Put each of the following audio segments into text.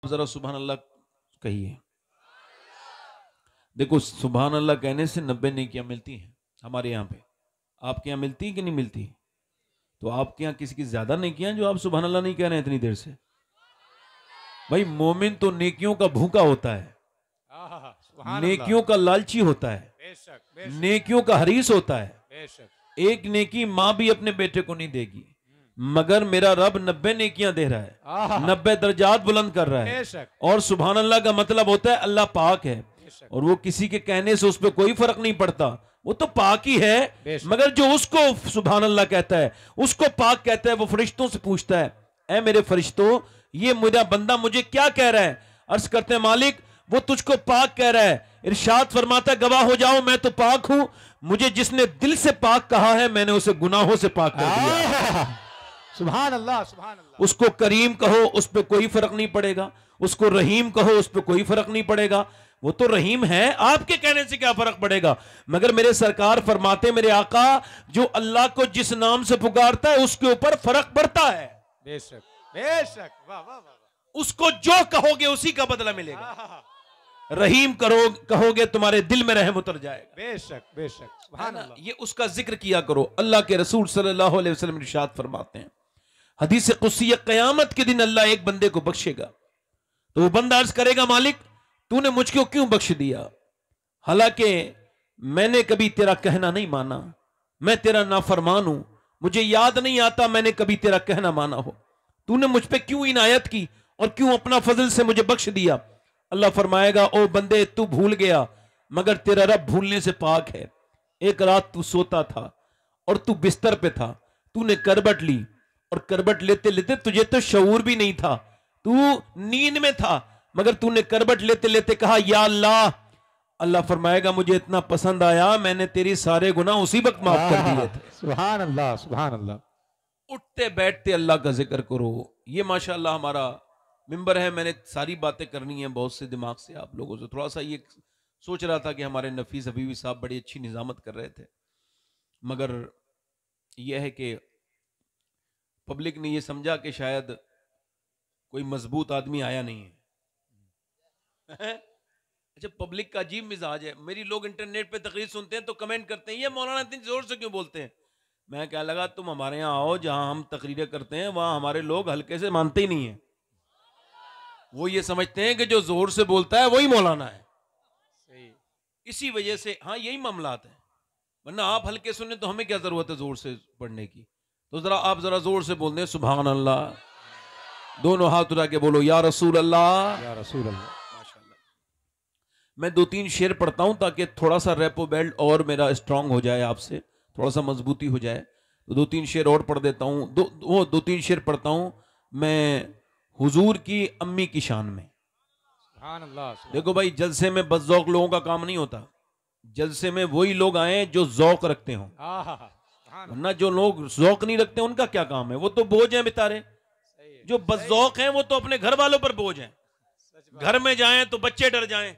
जरा सुभान अल्लाह कहिए। देखो सुभान अल्लाह कहने से 90 नेकियां मिलती हैं हमारे यहाँ पे। आपके यहाँ मिलती कि नहीं मिलती? तो आपके यहाँ किसी की ज्यादा नेकियां जो आप सुभान अल्लाह नहीं कह रहे हैं इतनी देर से? भाई मोमिन तो नेकियों का भूखा होता है, नेकियों का लालची होता है, नेकियों का हरीस होता है। एक नेकी माँ भी अपने बेटे को नहीं देगी, मगर मेरा रब 90 नेकियां दे रहा है, 90 दर्जात बुलंद कर रहा है। और सुभान अल्लाह का मतलब होता है अल्लाह पाक है, और वो किसी के कहने से उस पर कोई फर्क नहीं पड़ता, वो तो पाक ही है। मगर जो उसको सुभान अल्लाह कहता है, उसको पाक कहता है, वो फरिश्तों से पूछता है, ऐ मेरे फरिश्तों, ये मेरा बंदा मुझे क्या कह रहा है? अर्ज करते हैं मालिक वो तुझको पाक कह रहा है। इरशाद फरमाता है गवाह हो जाओ मैं तो पाक हूं, मुझे जिसने दिल से पाक कहा है मैंने उसे गुनाहों से पाक कर दिया। सुभान अल्लाह, सुभान अल्लाह। उसको करीम कहो उस पर कोई फर्क नहीं पड़ेगा, उसको रहीम कहो उस पर कोई फर्क नहीं पड़ेगा, वो तो रहीम है, आपके कहने से क्या फर्क पड़ेगा? मगर मेरे सरकार फरमाते, मेरे आका जो अल्लाह को जिस नाम से पुकारता है उसके ऊपर फर्क पड़ता है। बेशक बेशक, वाह वाह वाह। उसको जो कहोगे उसी का बदला मिलेगा। रहीम कहोगे तुम्हारे दिल में रहम उतर जाएगा। बेशक बेशक, सुभान अल्लाह। ये उसका जिक्र किया करो। अल्लाह के रसूल सल्लल्लाहु अलैहि वसल्लम इरशाद फरमाते हैं, हदीस कुदसी, क़यामत के दिन अल्लाह एक बंदे को बख्शेगा, तो वो बंदा अर्ज करेगा मालिक तूने मुझको क्यों बख्श दिया? हालांकि मैंने कभी तेरा कहना नहीं माना, मैं तेरा नाफरमान हूं, मुझे याद नहीं आता मैंने कभी तेरा कहना माना हो, तूने मुझ पे क्यों इनायत की और क्यों अपना फजल से मुझे बख्श दिया? अल्लाह फरमाएगा ओ बंदे तू भूल गया, मगर तेरा रब भूलने से पाक है। एक रात तू सोता था और तू बिस्तर पे था, तूने करबट ली और करबट लेते लेते तुझे तो शऊर भी नहीं था, तू नींद में था, मगर तूने करबट लेते लेते कहा या अल्लाह। अल्लाह फरमाएगा मुझे इतना पसंद आया मैंने तेरी सारे गुनाह उसी वक्त माफ कर दिए थे। सुभान अल्लाह, सुभान अल्लाह। उठते बैठते अल्लाह का जिक्र करो। ये माशाअल्लाह हमारा मिंबर है, मैंने सारी बातें करनी है बहुत से दिमाग से आप लोगों से। थोड़ा सा ये सोच रहा था कि हमारे नफीस हबीबी साहब बड़ी अच्छी निजामत कर रहे थे, मगर यह है कि पब्लिक ने ये समझा कि शायद कोई मजबूत आदमी आया नहीं है। अच्छा, पब्लिक का अजीब मिजाज है। मेरी लोग इंटरनेट पे तकरीर सुनते हैं तो कमेंट करते हैं ये मौलाना इतनी जोर से क्यों बोलते हैं? मैं क्या लगा तुम हमारे यहाँ आओ, जहां हम तकरीरें करते हैं वहां हमारे लोग हल्के से मानते ही नहीं है। वो ये समझते हैं कि जो जोर से बोलता है वही मौलाना है। सही। इसी वजह से हाँ यही मामलात है, वरना आप हल्के सुने तो हमें क्या जरूरत है जोर से पढ़ने की? तो जरा आप जरा जोर से बोल दें सुभान अल्लाह, दोनों हाथ उठा के बोलो या रसूल अल्लाह, या रसूल अल्लाह। मैं 2-3 शेर पढ़ता हूं ताकि थोड़ा सा रेपो बेल्ट और मेरा स्ट्रांग हो जाए, आपसे थोड़ा सा मजबूती हो जाए। तो 2-3 शेर और पढ़ देता हूं। 2-3 शेर पढ़ता हूं मैं हुजूर की अम्मी की शान में। सुभान अल्लाह। देखो भाई, जलसे में बज़ौक़ लोगों का काम नहीं होता, जलसे में वही लोग आए जो ज़ौक़ रखते हों, वरना जो लोग ज़ौक़ नहीं रखते उनका क्या काम है? वो तो बोझ हैं बेचारे। जो बज़ौक़ हैं वो तो अपने घर वालों पर बोझ हैं, घर में जाएं तो बच्चे डर जाएं।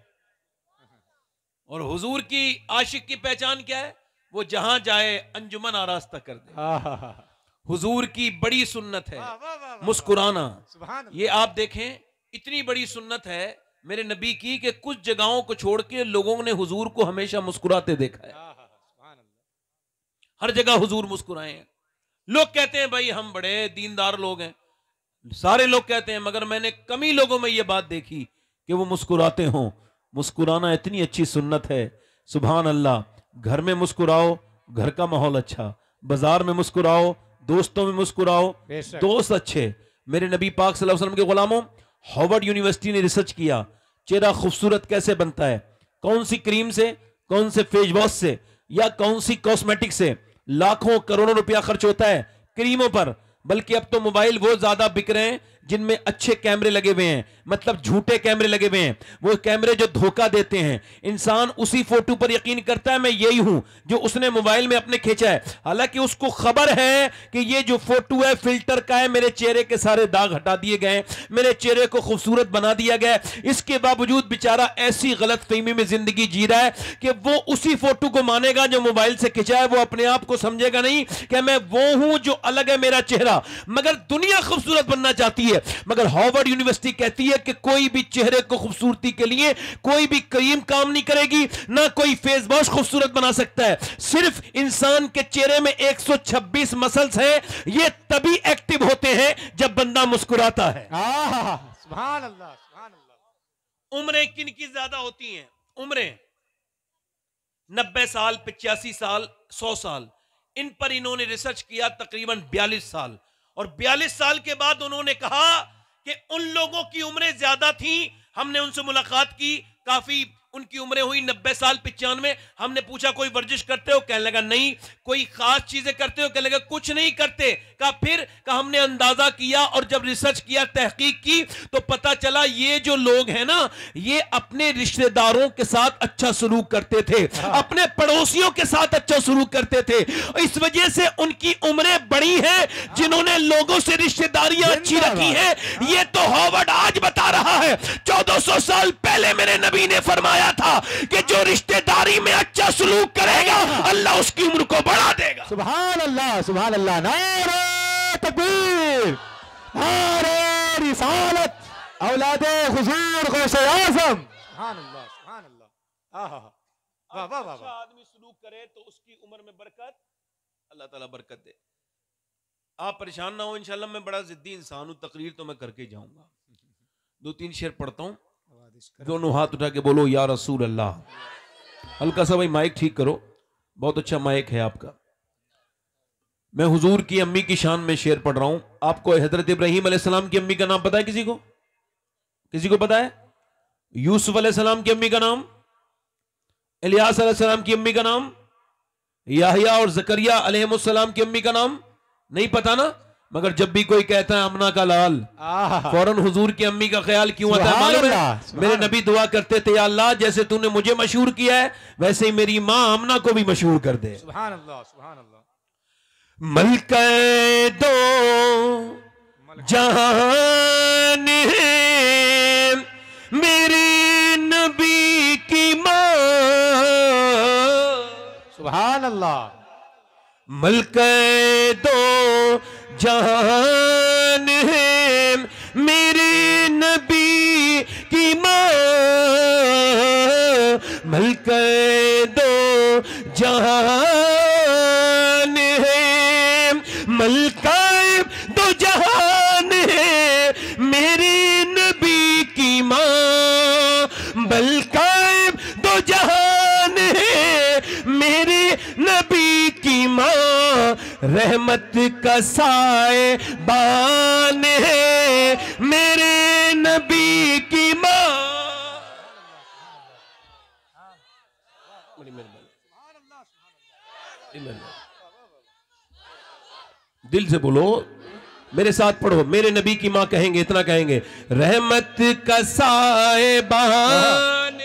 और हुजूर की आशिक की पहचान क्या है? वो जहां जाए अंजुमन आरास्ता कर दे। हुजूर की बड़ी सुन्नत है मुस्कुराना। ये आप देखें, इतनी बड़ी सुन्नत है मेरे नबी की कि कुछ जगहों को छोड़ के लोगों ने हुजूर को हमेशा मुस्कुराते देखा है। हर जगह हुजूर मुस्कुराए हैं। लोग कहते हैं भाई हम बड़े दीनदार लोग हैं, सारे लोग कहते हैं, मगर मैंने कम ही लोगों में यह बात देखी कि वो मुस्कुराते हों। मुस्कुराना इतनी अच्छी सुन्नत है, सुभान अल्लाह। घर में मुस्कुराओ, घर का माहौल अच्छा, बाजार में मुस्कुराओ, दोस्तों में मुस्कुराओ, दोस्त अच्छे। मेरे नबी पाक सल्लल्लाहु अलैहि वसल्लम के गुलामों, हार्वर्ड यूनिवर्सिटी ने रिसर्च किया चेहरा खूबसूरत कैसे बनता है, कौन सी क्रीम से, कौन से फेस वॉश से या कौन सी कॉस्मेटिक से। लाखों करोड़ों रुपया खर्च होता है क्रीमों पर, बल्कि अब तो मोबाइल वो ज्यादा बिक रहे हैं जिनमें अच्छे कैमरे लगे हुए हैं, मतलब झूठे कैमरे लगे हुए हैं, वो कैमरे जो धोखा देते हैं। इंसान उसी फोटो पर यकीन करता है मैं यही हूं जो उसने मोबाइल में अपने खींचा है, हालांकि उसको खबर है कि ये जो फोटो है फिल्टर का है, मेरे चेहरे के सारे दाग हटा दिए गए, मेरे चेहरे को खूबसूरत बना दिया गया। इसके बावजूद बेचारा ऐसी गलतफहमी में जिंदगी जी रहा है कि वो उसी फोटो को मानेगा जो मोबाइल से खिंचा है। वो अपने आप को समझेगा नहीं कि मैं वो हूं जो अलग है मेरा चेहरा। मगर दुनिया खूबसूरत बनना चाहती है, है, मगर हार्वर्ड यूनिवर्सिटी कहती है कि कोई भी चेहरे को खूबसूरती के लिए कोई भी क्रीम काम नहीं करेगी, ना कोई फेस वॉश खूबसूरत बना सकता है। सिर्फ इंसान के चेहरे में 126 मसल्स हैं, ये तभी एक्टिव होते हैं जब बंदा मुस्कुराता है। सुभान अल्लाह, सुभान अल्लाह। उम्रें किन की ज्यादा होती हैं? उम्रें 90 साल, 85 साल, 100 साल, इन पर इन्होंने रिसर्च किया तकरीबन 42 साल। और 42 साल के बाद उन्होंने कहा कि उन लोगों की उम्रें ज्यादा थी। हमने उनसे मुलाकात की, काफी उनकी उम्रें हुई 90 साल, 95। हमने पूछा कोई वर्जिश करते हो? कहने लगा नहीं। कोई खास चीजें करते हो? कहने लगा कुछ नहीं करते। कहा फिर? कहा हमने अंदाजा किया और जब रिसर्च किया, तहकीक की, तो पता चला ये जो लोग हैं ना, ये अपने रिश्तेदारों के साथ अच्छा सलूक करते थे, अपने पड़ोसियों के साथ अच्छा सलूक करते थे। इस वजह से उनकी उम्रें बड़ी हैं। जिन्होंने लोगों से रिश्तेदारियां अच्छी रखी हैं, ये तो हार्वर्ड आज बता रहा है। 1400 साल पहले मेरे नबी ने फरमाया था कि जो रिश्तेदारी में अच्छा सलूक करेगा, अल्लाह उसकी उम्र को बढ़ा देगा। सुभान अल्लाह, सुभान अल्लाह। नारे तकबीर, नारे रिसालत, औलादे हुजूर गौसे आज़म। सुभान अल्लाह, सुभान अल्लाह। आहा, वाह वाह वाह। अच्छा आदमी सलूक करे तो उसकी उम्र में बरकत, अल्लाह ताला बरकत दे। आप परेशान ना हो, इंशाल्लाह मैं बड़ा जिद्दी इंसान हूं, तकरीर तो मैं करके जाऊंगा। 2-3 शेर पढ़ता हूं, दोनों हाथ उठा के बोलो या रसूल अल्लाह। हल्का सा भाई माइक ठीक करो, बहुत अच्छा माइक है आपका। मैं हुजूर की अम्मी की शान में शेर पढ़ रहा हूं। आपको हजरत इब्राहीम अलैहिस्सलाम की अम्मी का नाम पता है? किसी को? किसी को पता है? यूसुफ अलैहिस्सलाम की अम्मी का नाम, इलियास अलैहिस्सलाम की अम्मी का नाम, याहिया और जकरिया अलैहिस्सलाम की अम्मी का नाम नहीं पता ना? मगर जब भी कोई कहता है अमना का लाल, फौरन हुजूर की अम्मी का ख्याल क्यों आता है मालूम है? मेरे नबी दुआ करते थे, या अल्लाह जैसे तूने मुझे मशहूर किया है, वैसे ही मेरी मां अमना को भी मशहूर कर दे। सुभान अल्लाह, सुभान अल्लाह। मलके दो जहान है मेरे नबी की मां। सुभान अल्लाह। मलके दो जहान है मेरे नबी की मां। मलके दो जहान है, मलका दो जहान है मेरे नबी की मां। मलका दो जहान है मेरे नबी की मां। रहमत का साए बान है मेरे नबी की मां। दिल से बोलो, मेरे साथ पढ़ो, मेरे नबी की मां कहेंगे, इतना कहेंगे, रहमत का साए बान है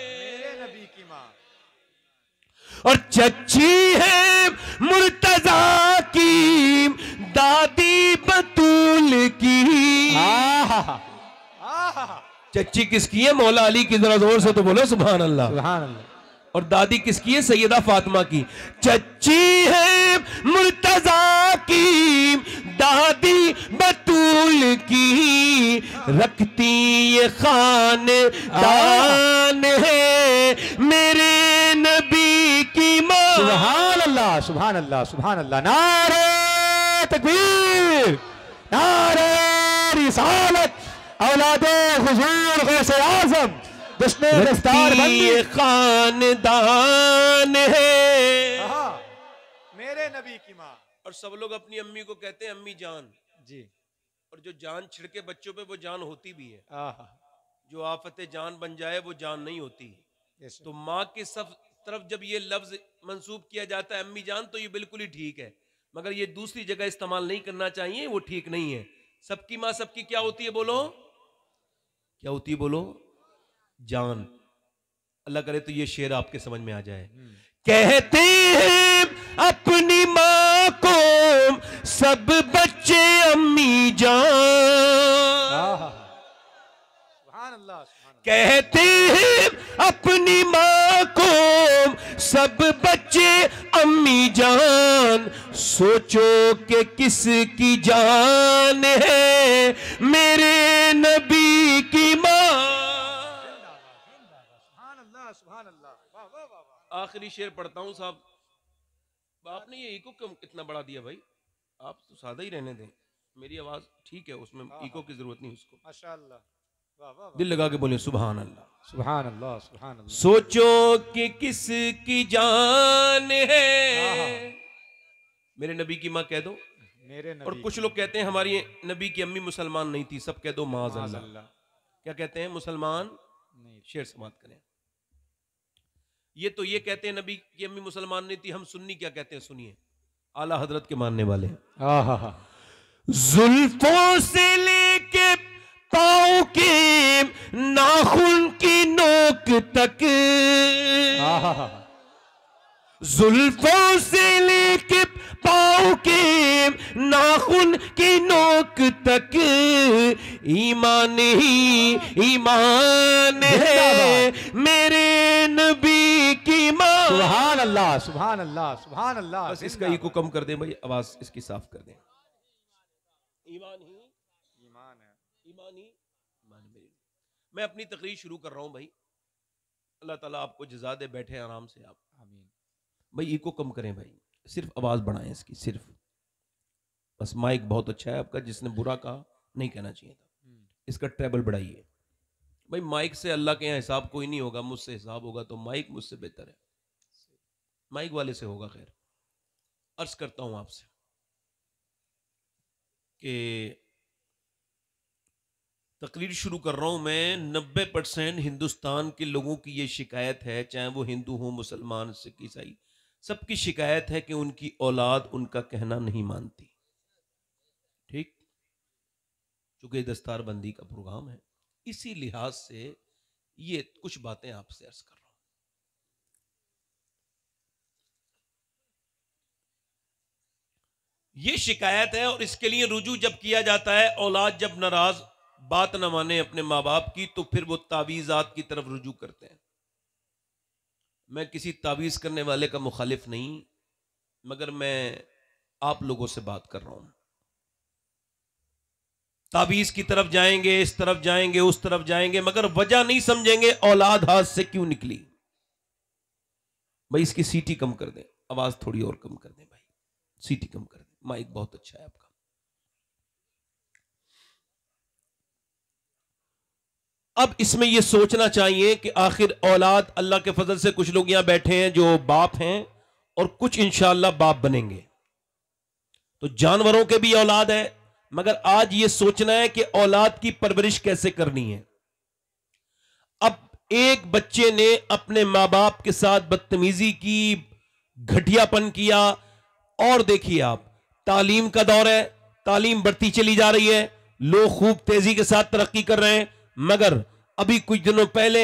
मेरे नबी की मां। और चच्ची है मुर्तजा की, दादी बतूल की। चच्ची किसकी है? मौला अली की। जरा जोर से तो बोलो सुभान अल्लाह। सुभान अल्लाह। और दादी किसकी है? सैयदा फातिमा की। चच्ची है मुर्तजा की, दादी बतूल की, रखती ये खानदान है मेरे नबी की मां। सुभान अल्लाह, सुभान अल्लाह, सुभान अल्लाह। नारे तकबीर, नारे रिसालत, औलादे हुजूर गौसे आज़म, जिसने दस्तार बंदी खानदान है मेरे नबी की मां। और सब लोग अपनी अम्मी को कहते हैं अम्मी जान जी। और जो जान छिड़के बच्चों पे वो जान होती भी है। आहा। जो आफत जान बन जाए वो जान नहीं होती। तो माँ की सब तरफ जब ये लफ्ज मंसूब किया जाता है अम्मी जान, तो ये बिल्कुल ही ठीक है, मगर ये दूसरी जगह इस्तेमाल नहीं करना चाहिए, वो ठीक नहीं है। सबकी माँ सबकी क्या होती है? बोलो क्या होती है? बोलो जान। अल्लाह करे तो ये शेर आपके समझ में आ जाए। कहते हैं अपनी माँ को सब बच्चे अम्मी जान। कहते हैं अपनी माँ को सब बच्चे अम्मी जान, सोचो कि किसकी जान है मेरे नबी की माँ। आखिरी शेर पढ़ता हूं साहब। आपने ये इको क्यों इतना बड़ा दिया भाई? आप तो सादा ही रहने दें, मेरी आवाज ठीक है, उसमें इको की जरूरत नहीं उसको। माशाअल्लाह, दिल लगा के बोले सुभान अल्लाह, सुभान अल्लाह, सुभान अल्लाह। सोचो कि किसकी जान है मेरे नबी की माँ, कह दो मेरे नबी। और कुछ लोग कहते हैं हमारी नबी की अम्मी मुसलमान नहीं थी, सब कह दो माज़अल्लाह। क्या कहते हैं? मुसलमान नहीं। शेर समाप्त करें। ये तो ये कहते हैं नबी की अम्मी मुसलमान नहीं थी, हम सुन्नी क्या कहते हैं सुनिए, आला हजरत के मानने वाले। जुल्फों से लेके पाँव के नाखून की नोक तक, जुल्फों से लेके पाँव के नाखून की नोक तक ईमान ही ईमान है मेरे नबी की माँ। सुभान अल्लाह, सुभान अल्लाह, सुभान अल्लाह। बस इसका इको कम कर दें भाई, आवाज इसकी साफ कर दें। ईमान ही ईमान है, ईमान ही ईमान मेरी। मैं अपनी तकरीर शुरू कर रहा हूं भाई, अल्लाह ताला आपको जज़ा दे, बैठे आराम से आप। आमीन भाई। इको कम करें भाई, सिर्फ आवाज बढ़ाएं इसकी, सिर्फ बस। माइक बहुत अच्छा है आपका, जिसने बुरा कहा नहीं कहना चाहिए था। इसका ट्रेबल बढ़ाइए भाई। माइक से अल्लाह के यहाँ हिसाब कोई नहीं होगा, मुझसे हिसाब होगा तो माइक मुझसे बेहतर है, माइक वाले से होगा। खैर, अर्ज करता हूं आपसे कि तकरीर शुरू कर रहा हूं मैं। 90% हिंदुस्तान के लोगों की ये शिकायत है, चाहे वो हिंदू हो, मुसलमान, सिख, ईसाई, सबकी शिकायत है कि उनकी औलाद उनका कहना नहीं मानती। ठीक, चूंकि दस्तारबंदी का प्रोग्राम है, इसी लिहाज से ये कुछ बातें आपसे अर्ज कर रहा हूं। ये शिकायत है और इसके लिए रुजू जब किया जाता है, औलाद जब नाराज बात न माने अपने माँ बाप की, तो फिर वो तावीज़ात की तरफ रुजू करते हैं। मैं किसी तावीज़ करने वाले का मुखालिफ नहीं, मगर मैं आप लोगों से बात कर रहा हूं। तावीज़ की तरफ जाएंगे, इस तरफ जाएंगे, उस तरफ जाएंगे, मगर वजह नहीं समझेंगे औलाद हाथ से क्यों निकली। भाई इसकी सीटी कम कर दें, आवाज थोड़ी और कम कर दें भाई, सीटी कम कर दें। माइक बहुत अच्छा है आपका। अब इसमें यह सोचना चाहिए कि आखिर औलाद, अल्लाह के फजल से कुछ लोग यहां बैठे हैं जो बाप हैं और कुछ इंशाअल्लाह बाप बनेंगे, तो जानवरों के भी औलाद है, मगर आज यह सोचना है कि औलाद की परवरिश कैसे करनी है। अब एक बच्चे ने अपने मां बाप के साथ बदतमीजी की, घटियापन किया, और देखिए आप, तालीम का दौर है, तालीम बढ़ती चली जा रही है, लोग खूब तेजी के साथ तरक्की कर रहे हैं, मगर अभी कुछ दिनों पहले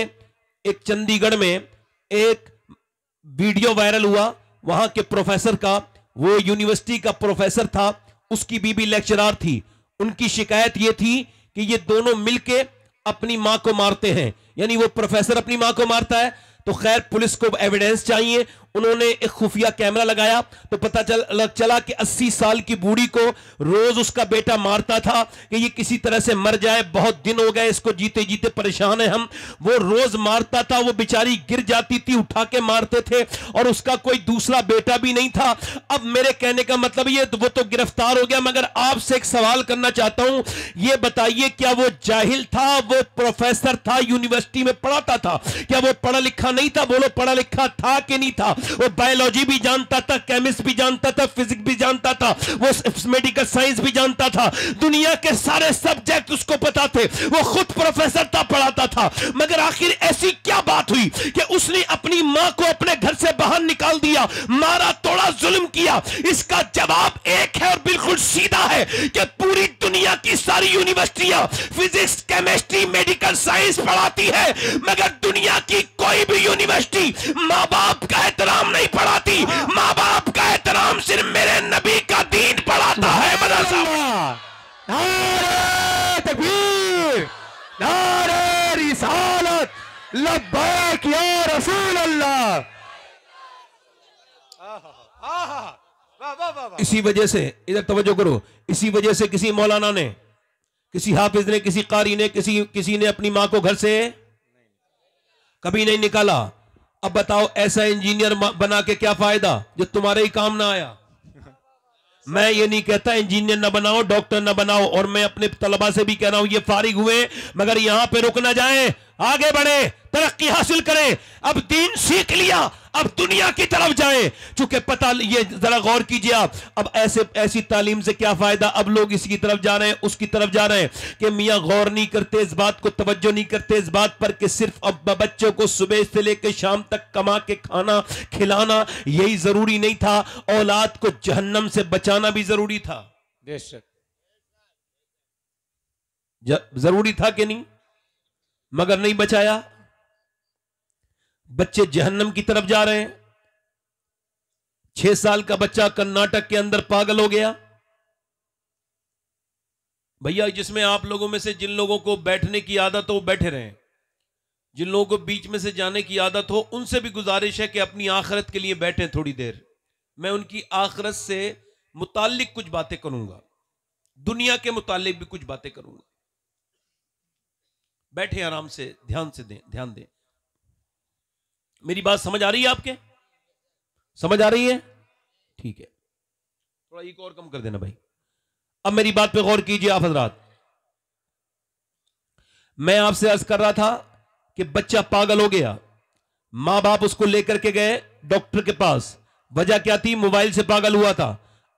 एक चंडीगढ़ में एक वीडियो वायरल हुआ, वहां के प्रोफेसर का, वो यूनिवर्सिटी का प्रोफेसर था, उसकी बीबी लेक्चरर थी। उनकी शिकायत यह थी कि ये दोनों मिलके अपनी मां को मारते हैं, यानी वो प्रोफेसर अपनी मां को मारता है। तो खैर पुलिस को एविडेंस चाहिए, उन्होंने एक खुफिया कैमरा लगाया तो पता चला कि 80 साल की बूढ़ी को रोज उसका बेटा मारता था कि ये किसी तरह से मर जाए, बहुत दिन हो गए इसको जीते जीते परेशान है हम। वो रोज मारता था, वो बेचारी गिर जाती थी, उठा के मारते थे, और उसका कोई दूसरा बेटा भी नहीं था। अब मेरे कहने का मतलब ये, वो तो गिरफ्तार हो गया, मगर आपसे एक सवाल करना चाहता हूं, ये बताइए क्या वो जाहिल था? वो प्रोफेसर था, यूनिवर्सिटी में पढ़ाता था, क्या वो पढ़ा लिखा नहीं था? बोलो पढ़ा लिखा था कि नहीं था? वो बायोलॉजी भी जानता था, केमिस्ट भी जानता था, फिजिक्स भी जानता था, वो मेडिकल साइंस भी जानता था, दुनिया के सारे सब्जेक्ट उसको पता थे, वो खुद प्रोफेसर था, पढ़ाता था। मगर आखिर ऐसी क्या बात हुई कि उसने अपनी मां को अपने घर से बाहर निकाल दिया, मारा, तोड़ा, जुल्म किया? इसका जवाब एक है और बिल्कुल सीधा है कि पूरी दुनिया की सारी यूनिवर्सिटियां फिजिक्स, केमिस्ट्री, मेडिकल साइंस पढ़ाती है, मगर दुनिया की कोई भी यूनिवर्सिटी मां बाप का एहतराम नहीं पढ़ाती। मां बाप का एहतराम सिर्फ मेरे नबी का दीन पढ़ाता है। मदरसा। नारे तकबीर, नारे लब्बैक या रसूल अल्लाह। इसी वजह से, इधर तवज्जो करो, इसी वजह से किसी मौलाना ने, किसी हाफिज ने, किसी कारी ने, किसी ने अपनी मां को घर से कभी नहीं निकाला। अब बताओ ऐसा इंजीनियर बना के क्या फायदा जो तुम्हारे ही काम ना आया। मैं ये नहीं कहता इंजीनियर ना बनाओ, डॉक्टर ना बनाओ, और मैं अपने तलबा से भी कह रहा हूं ये फारिग हुए मगर यहां पे रुक ना जाएं, आगे बढ़े, तरक्की हासिल करें। अब दीन सीख लिया, अब दुनिया की तरफ जाएं। चूंकि पता, ये जरा गौर कीजिए आप, अब ऐसी तालीम से क्या फायदा। अब लोग इसकी तरफ जा रहे हैं, उसकी तरफ जा रहे हैं कि मियां गौर नहीं करते इस बात को, तवज्जो नहीं करते इस बात पर कि सिर्फ अब बच्चों को सुबह से लेकर शाम तक कमा के खाना खिलाना यही जरूरी नहीं था, औलाद को जहन्नम से बचाना भी जरूरी था। बेशक जरूरी था कि नहीं, मगर नहीं बचाया। बच्चे जहन्नम की तरफ जा रहे हैं। 6 साल का बच्चा कर्नाटक के अंदर पागल हो गया। भैया जिसमें आप लोगों में से जिन लोगों को बैठने की आदत हो वो बैठे रहें, जिन लोगों को बीच में से जाने की आदत हो उनसे भी गुजारिश है कि अपनी आखिरत के लिए बैठे थोड़ी देर। मैं उनकी आखिरत से मुताल्लिक कुछ बातें करूंगा, दुनिया के मुताल्लिक भी कुछ बातें करूंगा। बैठे आराम से, ध्यान से दें, ध्यान दें। मेरी बात समझ आ रही है आपके? समझ आ रही है? ठीक है, थोड़ा एक और कम कर देना भाई। अब मेरी बात पे गौर कीजिए आप हजरात। मैं आपसे अर्ज कर रहा था कि बच्चा पागल हो गया, मां बाप उसको लेकर के गए डॉक्टर के पास। वजह क्या थी? मोबाइल से पागल हुआ था।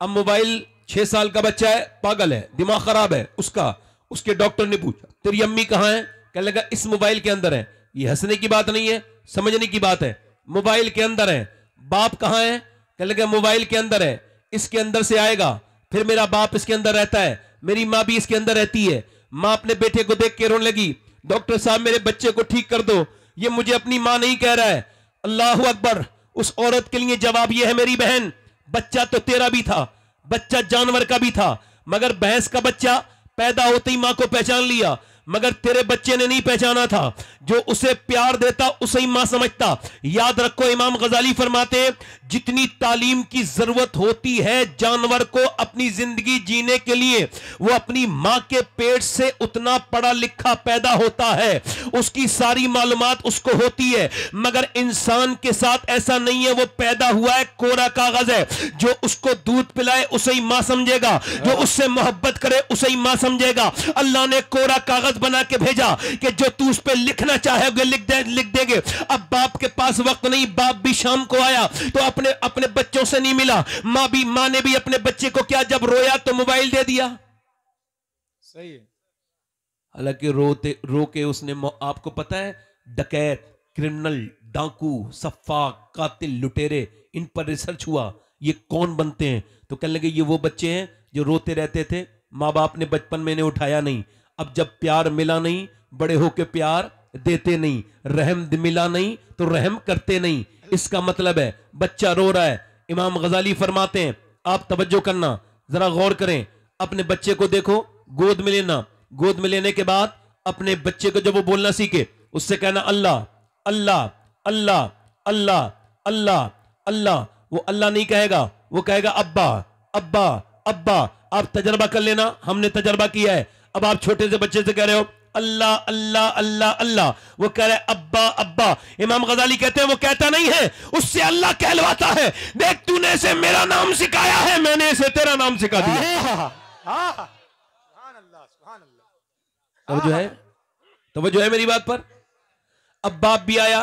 अब मोबाइल, 6 साल का बच्चा है, पागल है, दिमाग खराब है उसका। उसके डॉक्टर ने पूछा तेरी अम्मी कहां है? कहने लगा इस मोबाइल के अंदर है। ये हंसने की बात नहीं है, समझने की बात है। मोबाइल के अंदर है। बाप कहां है? कहने लगा मोबाइल के अंदर है, इसके अंदर से आएगा, फिर मेरा बाप इसके अंदर रहता है, मेरी मां भी इसके अंदर रहती है। मां अपने बेटे को देख के रोने लगी, डॉक्टर साहब मेरे बच्चे को ठीक कर दो, ये मुझे अपनी मां नहीं कह रहा है। अल्लाह अकबर। उस औरत के लिए जवाब यह है मेरी बहन, बच्चा तो तेरा भी था, बच्चा जानवर का भी था, मगर भैंस का बच्चा पैदा होते ही मां को पहचान लिया, मगर तेरे बच्चे ने नहीं पहचाना था। जो उसे प्यार देता उसे ही मां समझता। याद रखो, इमाम गजाली फरमाते जितनी तालीम की जरूरत होती है जानवर को अपनी जिंदगी जीने के लिए, वो अपनी मां के पेट से उतना पढ़ा लिखा पैदा होता है, उसकी सारी मालूमात उसको होती है। मगर इंसान के साथ ऐसा नहीं है, वो पैदा हुआ है कोरा कागज है। जो उसको दूध पिलाए उसे ही मां समझेगा, जो उससे मोहब्बत करे उसे ही मां समझेगा। अल्लाह ने कोरा कागज बना के भेजा कि जो तू उस पे लिखना चाहेगे लिख देंगे। अब बाप के पास वक्त नहीं, बाप भी शाम को आया तो अपने बच्चों से नहीं मिला। मां ने भी अपने बच्चे को क्या, जब रोया तो मोबाइल दे दिया। सही है। हालांकि रो के उसने, आपको पता है डकैत, क्रिमिनल, डाकू, सफ्फाक, कातिल, लुटेरे, इन पर रिसर्च हुआ ये कौन बनते हैं, तो कहने लगे ये वो बच्चे हैं जो रोते रहते थे, मां बाप ने बचपन में इन्हें उठाया नहीं। अब जब प्यार मिला नहीं, बड़े होके प्यार देते नहीं, रहम मिला नहीं तो रहम करते नहीं। इसका मतलब है बच्चा रो रहा है। इमाम गजाली फरमाते हैं, आप तवज्जो करना, जरा गौर करें, अपने बच्चे को देखो, गोद में लेना, गोद में लेने के बाद अपने बच्चे को जब वो बोलना सीखे उससे कहना अल्लाह अल्लाह अल्लाह अल्लाह अल्लाह अल्लाह। वो अल्लाह नहीं कहेगा, वो कहेगा अब्बा अब्बा अब्बा। आप तजर्बा कर लेना, हमने तजर्बा किया है। अब आप छोटे से बच्चे से कह रहे हो अल्लाह अल्लाह अल्लाह अल्लाह, वो कह रहे अब्बा अब्बा। इमाम गजाली कहते हैं वो कहता नहीं है, उससे अल्लाह कहलवाता है। देख तूने इसे मेरा नाम सिखाया है, मैंने इसे तेरा नाम सिखा दिया। तो जो है मेरी बात पर। अब बाप भी आया,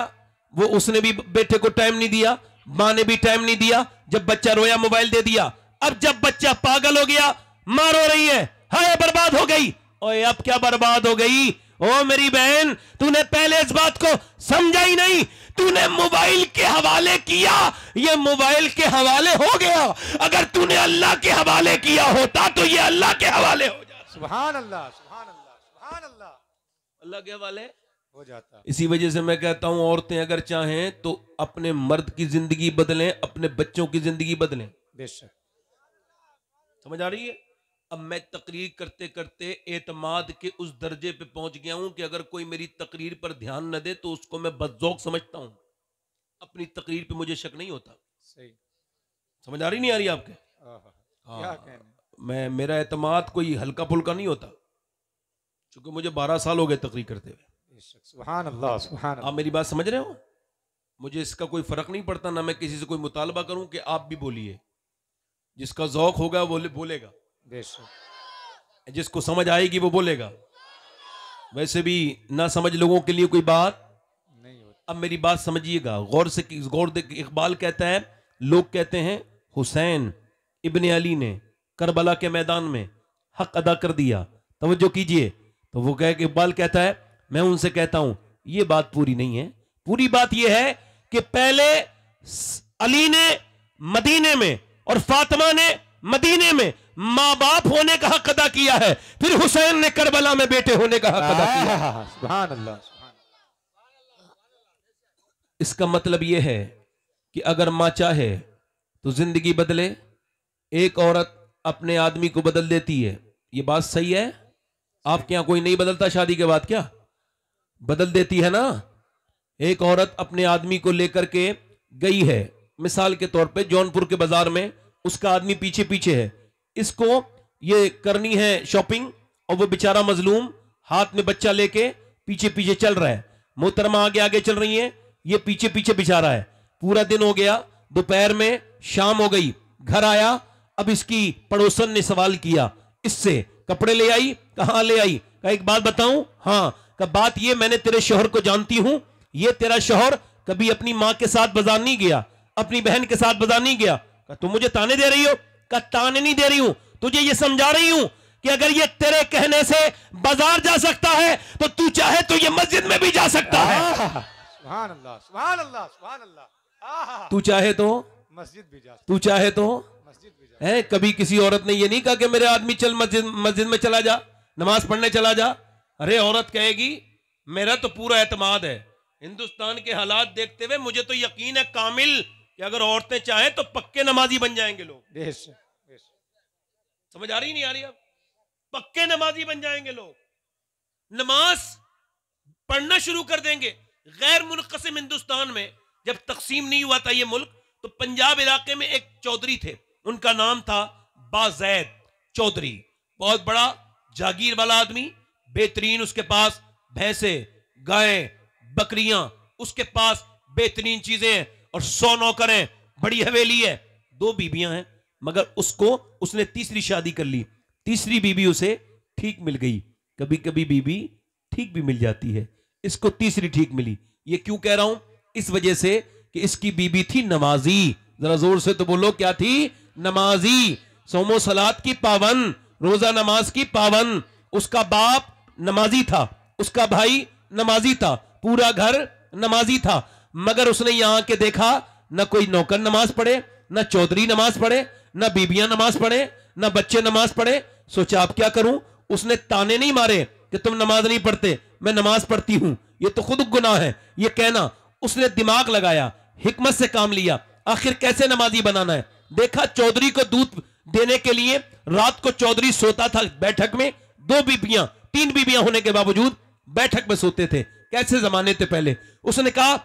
वो उसने भी बेटे को टाइम नहीं दिया, मां ने भी टाइम नहीं दिया। जब बच्चा रोया मोबाइल दे दिया। अब जब बच्चा पागल हो गया, मां रो रही है, हाय बर्बाद हो गई। ओए अब क्या बर्बाद हो गई? ओ मेरी बहन, तूने पहले इस बात को समझा ही नहीं, तूने मोबाइल के हवाले किया, ये मोबाइल के हवाले हो गया। अगर तूने अल्लाह के हवाले किया होता तो ये अल्लाह के हवाले हो जाता। सुभान अल्लाह, सुभान अल्लाह, सुभान अल्लाह, अल्लाह के हवाले हो जाता। इसी वजह से मैं कहता हूं औरतें अगर चाहें तो अपने मर्द की जिंदगी बदलें, अपने बच्चों की जिंदगी बदलें। बेशक। समझ आ रही है? अब मैं तकरीर करते करते एतमाद के उस दर्जे पे पहुंच गया हूं कि अगर कोई मेरी तकरीर पर ध्यान न दे तो उसको मैं बदजौक समझता हूं। अपनी तकरीर पे मुझे शक नहीं होता। सही। समझ आ रही नहीं आ रही आपके? क्या कहने मेरा एतमाद कोई हल्का फुल्का नहीं होता, क्योंकि मुझे 12 साल हो गए तकरीर करते हुए। सुभान अल्लाह, सुभान अल्लाह। आप मेरी बात समझ रहे हो? मुझे इसका कोई फर्क नहीं पड़ता, ना मैं किसी से कोई मुतालबा करूं कि आप भी बोलिए। जिसका जौक होगा वो बोलेगा, जिसको समझ आएगी वो बोलेगा। वैसे भी ना समझ लोगों के लिए कोई बात नहीं होती। अब मेरी बात समझिएगा गौर से। इकबाल कहता है, लोग कहते हैं हुसैन इब्ने अली ने करबला के मैदान में हक अदा कर दिया। तवज्जो कीजिए। तो वो इकबाल कहता है, मैं उनसे कहता हूं ये बात पूरी नहीं है। पूरी बात यह है कि पहले अली ने मदीने में और फातिमा ने मदीने में माँ बाप होने का हक अदा किया है, फिर हुसैन ने करबला में बेटे होने का हक अदा किया। सुभान अल्लाह। इसका मतलब यह है कि अगर माँ चाहे तो जिंदगी बदले, एक औरत अपने आदमी को बदल देती है। यह बात सही है? आपके यहां कोई नहीं बदलता शादी के बाद? क्या बदल देती है ना? एक औरत अपने आदमी को लेकर के गई है, मिसाल के तौर पे जौनपुर के बाजार में, उसका आदमी पीछे पीछे है, इसको ये करनी है शॉपिंग, और वो बेचारा मजलूम हाथ में बच्चा लेके पीछे पीछे चल रहा है। मोहतरमा आगे आगे चल रही है, ये पीछे पीछे बेचारा है। पूरा दिन हो गया, दोपहर में शाम हो गई, घर आया। अब इसकी पड़ोसन ने सवाल किया इससे, कपड़े ले आई? कहां ले आई? कहा एक बात बताऊं? हाँ। कहा बात ये, मैंने तेरे शौहर को जानती हूं, ये तेरा शौहर कभी अपनी मां के साथ बाजार नहीं गया, अपनी बहन के साथ बाजार नहीं गया। कहा तुम मुझे ताने दे रही हो? कहा ताने नहीं दे रही हूं, तुझे ये समझा रही हूं कि अगर ये तेरे कहने से बाजार जा सकता है तो तू चाहे तो ये मस्जिद में भी जा सकता है। सुभान अल्लाह, सुभान अल्लाह, सुभान अल्लाह। तू चाहे तो मस्जिद भी जा, तू चाहे तो मस्जिद भी जा। है। कभी किसी औरत ने ये नहीं कहा कि मेरे आदमी चल मस्जिद में चला जा, नमाज पढ़ने चला जा। अरे औरत कहेगी मेरा तो पूरा एतमाद है, हिंदुस्तान के हालात देखते हुए मुझे तो यकीन है कामिल कि अगर औरतें चाहें तो पक्के नमाजी बन जाएंगे लोग। समझ आ रही नहीं आ रही? अब पक्के नमाजी बन जाएंगे लोग, नमाज पढ़ना शुरू कर देंगे। गैर मुनक़सिम हिंदुस्तान में जब तकसीम नहीं हुआ था ये मुल्क, तो पंजाब इलाके में एक चौधरी थे, उनका नाम था बाज़ैद चौधरी। बहुत बड़ा जागीर वाला आदमी, बेहतरीन, उसके पास भैंसे, गाय, बकरियां, उसके पास बेहतरीन चीजें हैं और 100 नौकर हैं, बड़ी हवेली है, 2 बीबियां हैं। मगर उसने तीसरी शादी कर ली। तीसरी बीबी उसे ठीक मिल गई। कभी कभी बीबी ठीक भी मिल जाती है, इसको तीसरी ठीक मिली। ये क्यों कह रहा हूं? इस वजह से कि इसकी बीबी थी नमाजी। जरा जोर से तो बोलो, क्या थी? नमाजी, सोमो सलात की पावन, रोजा नमाज की पावन। उसका बाप नमाजी था, उसका भाई नमाजी था, पूरा घर नमाजी था। मगर उसने यहां के देखा ना कोई नौकर नमाज पढ़े, ना चौधरी नमाज पढ़े, ना बीबियां नमाज पढ़े, ना बच्चे नमाज पढ़े। सोचा अब क्या करूं? उसने ताने नहीं मारे कि तुम नमाज नहीं पढ़ते, मैं नमाज पढ़ती हूं, ये तो खुद गुनाह है ये कहना। उसने दिमाग लगाया, हिकमत से काम लिया, आखिर कैसे नमाजी बनाना है। देखा चौधरी को दूध देने के लिए रात को चौधरी सोता था बैठक में, 2 बीबियां 3 बीबियां होने के बावजूद बैठक में सोते थे। कैसे जमाने थे पहले। उसने कहा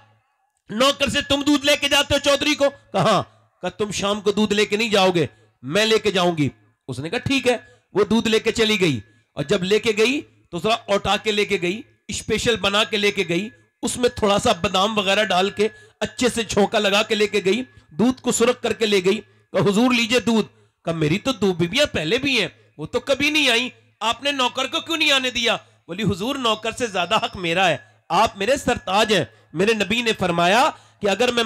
नौकर से तुम दूध लेके जाते हो चौधरी को? कहा तुम शाम को दूध लेके नहीं जाओगे, मैं लेके जाऊंगी। उसने कहा ठीक है। वो दूध लेके चली गई, और जब लेके गई तो जरा औटा के लेके गई, स्पेशल बना के लेके गई, उसमें थोड़ा सा बादाम वगैरह डाल के अच्छे से छोंका लगा के लेके गई, दूध को सुरख करके ले गई। तो हुजूर लीजिए दूध। कहा मेरी तो 2 बीबियां पहले भी हैं, वो तो कभी नहीं आई, आपने नौकर को क्यों नहीं आने दिया? बोली हुजूर नौकर से ज्यादा हक मेरा है, आप मेरे सरताज हैं। मेरे नबी ने फरमाया कि अगर मैं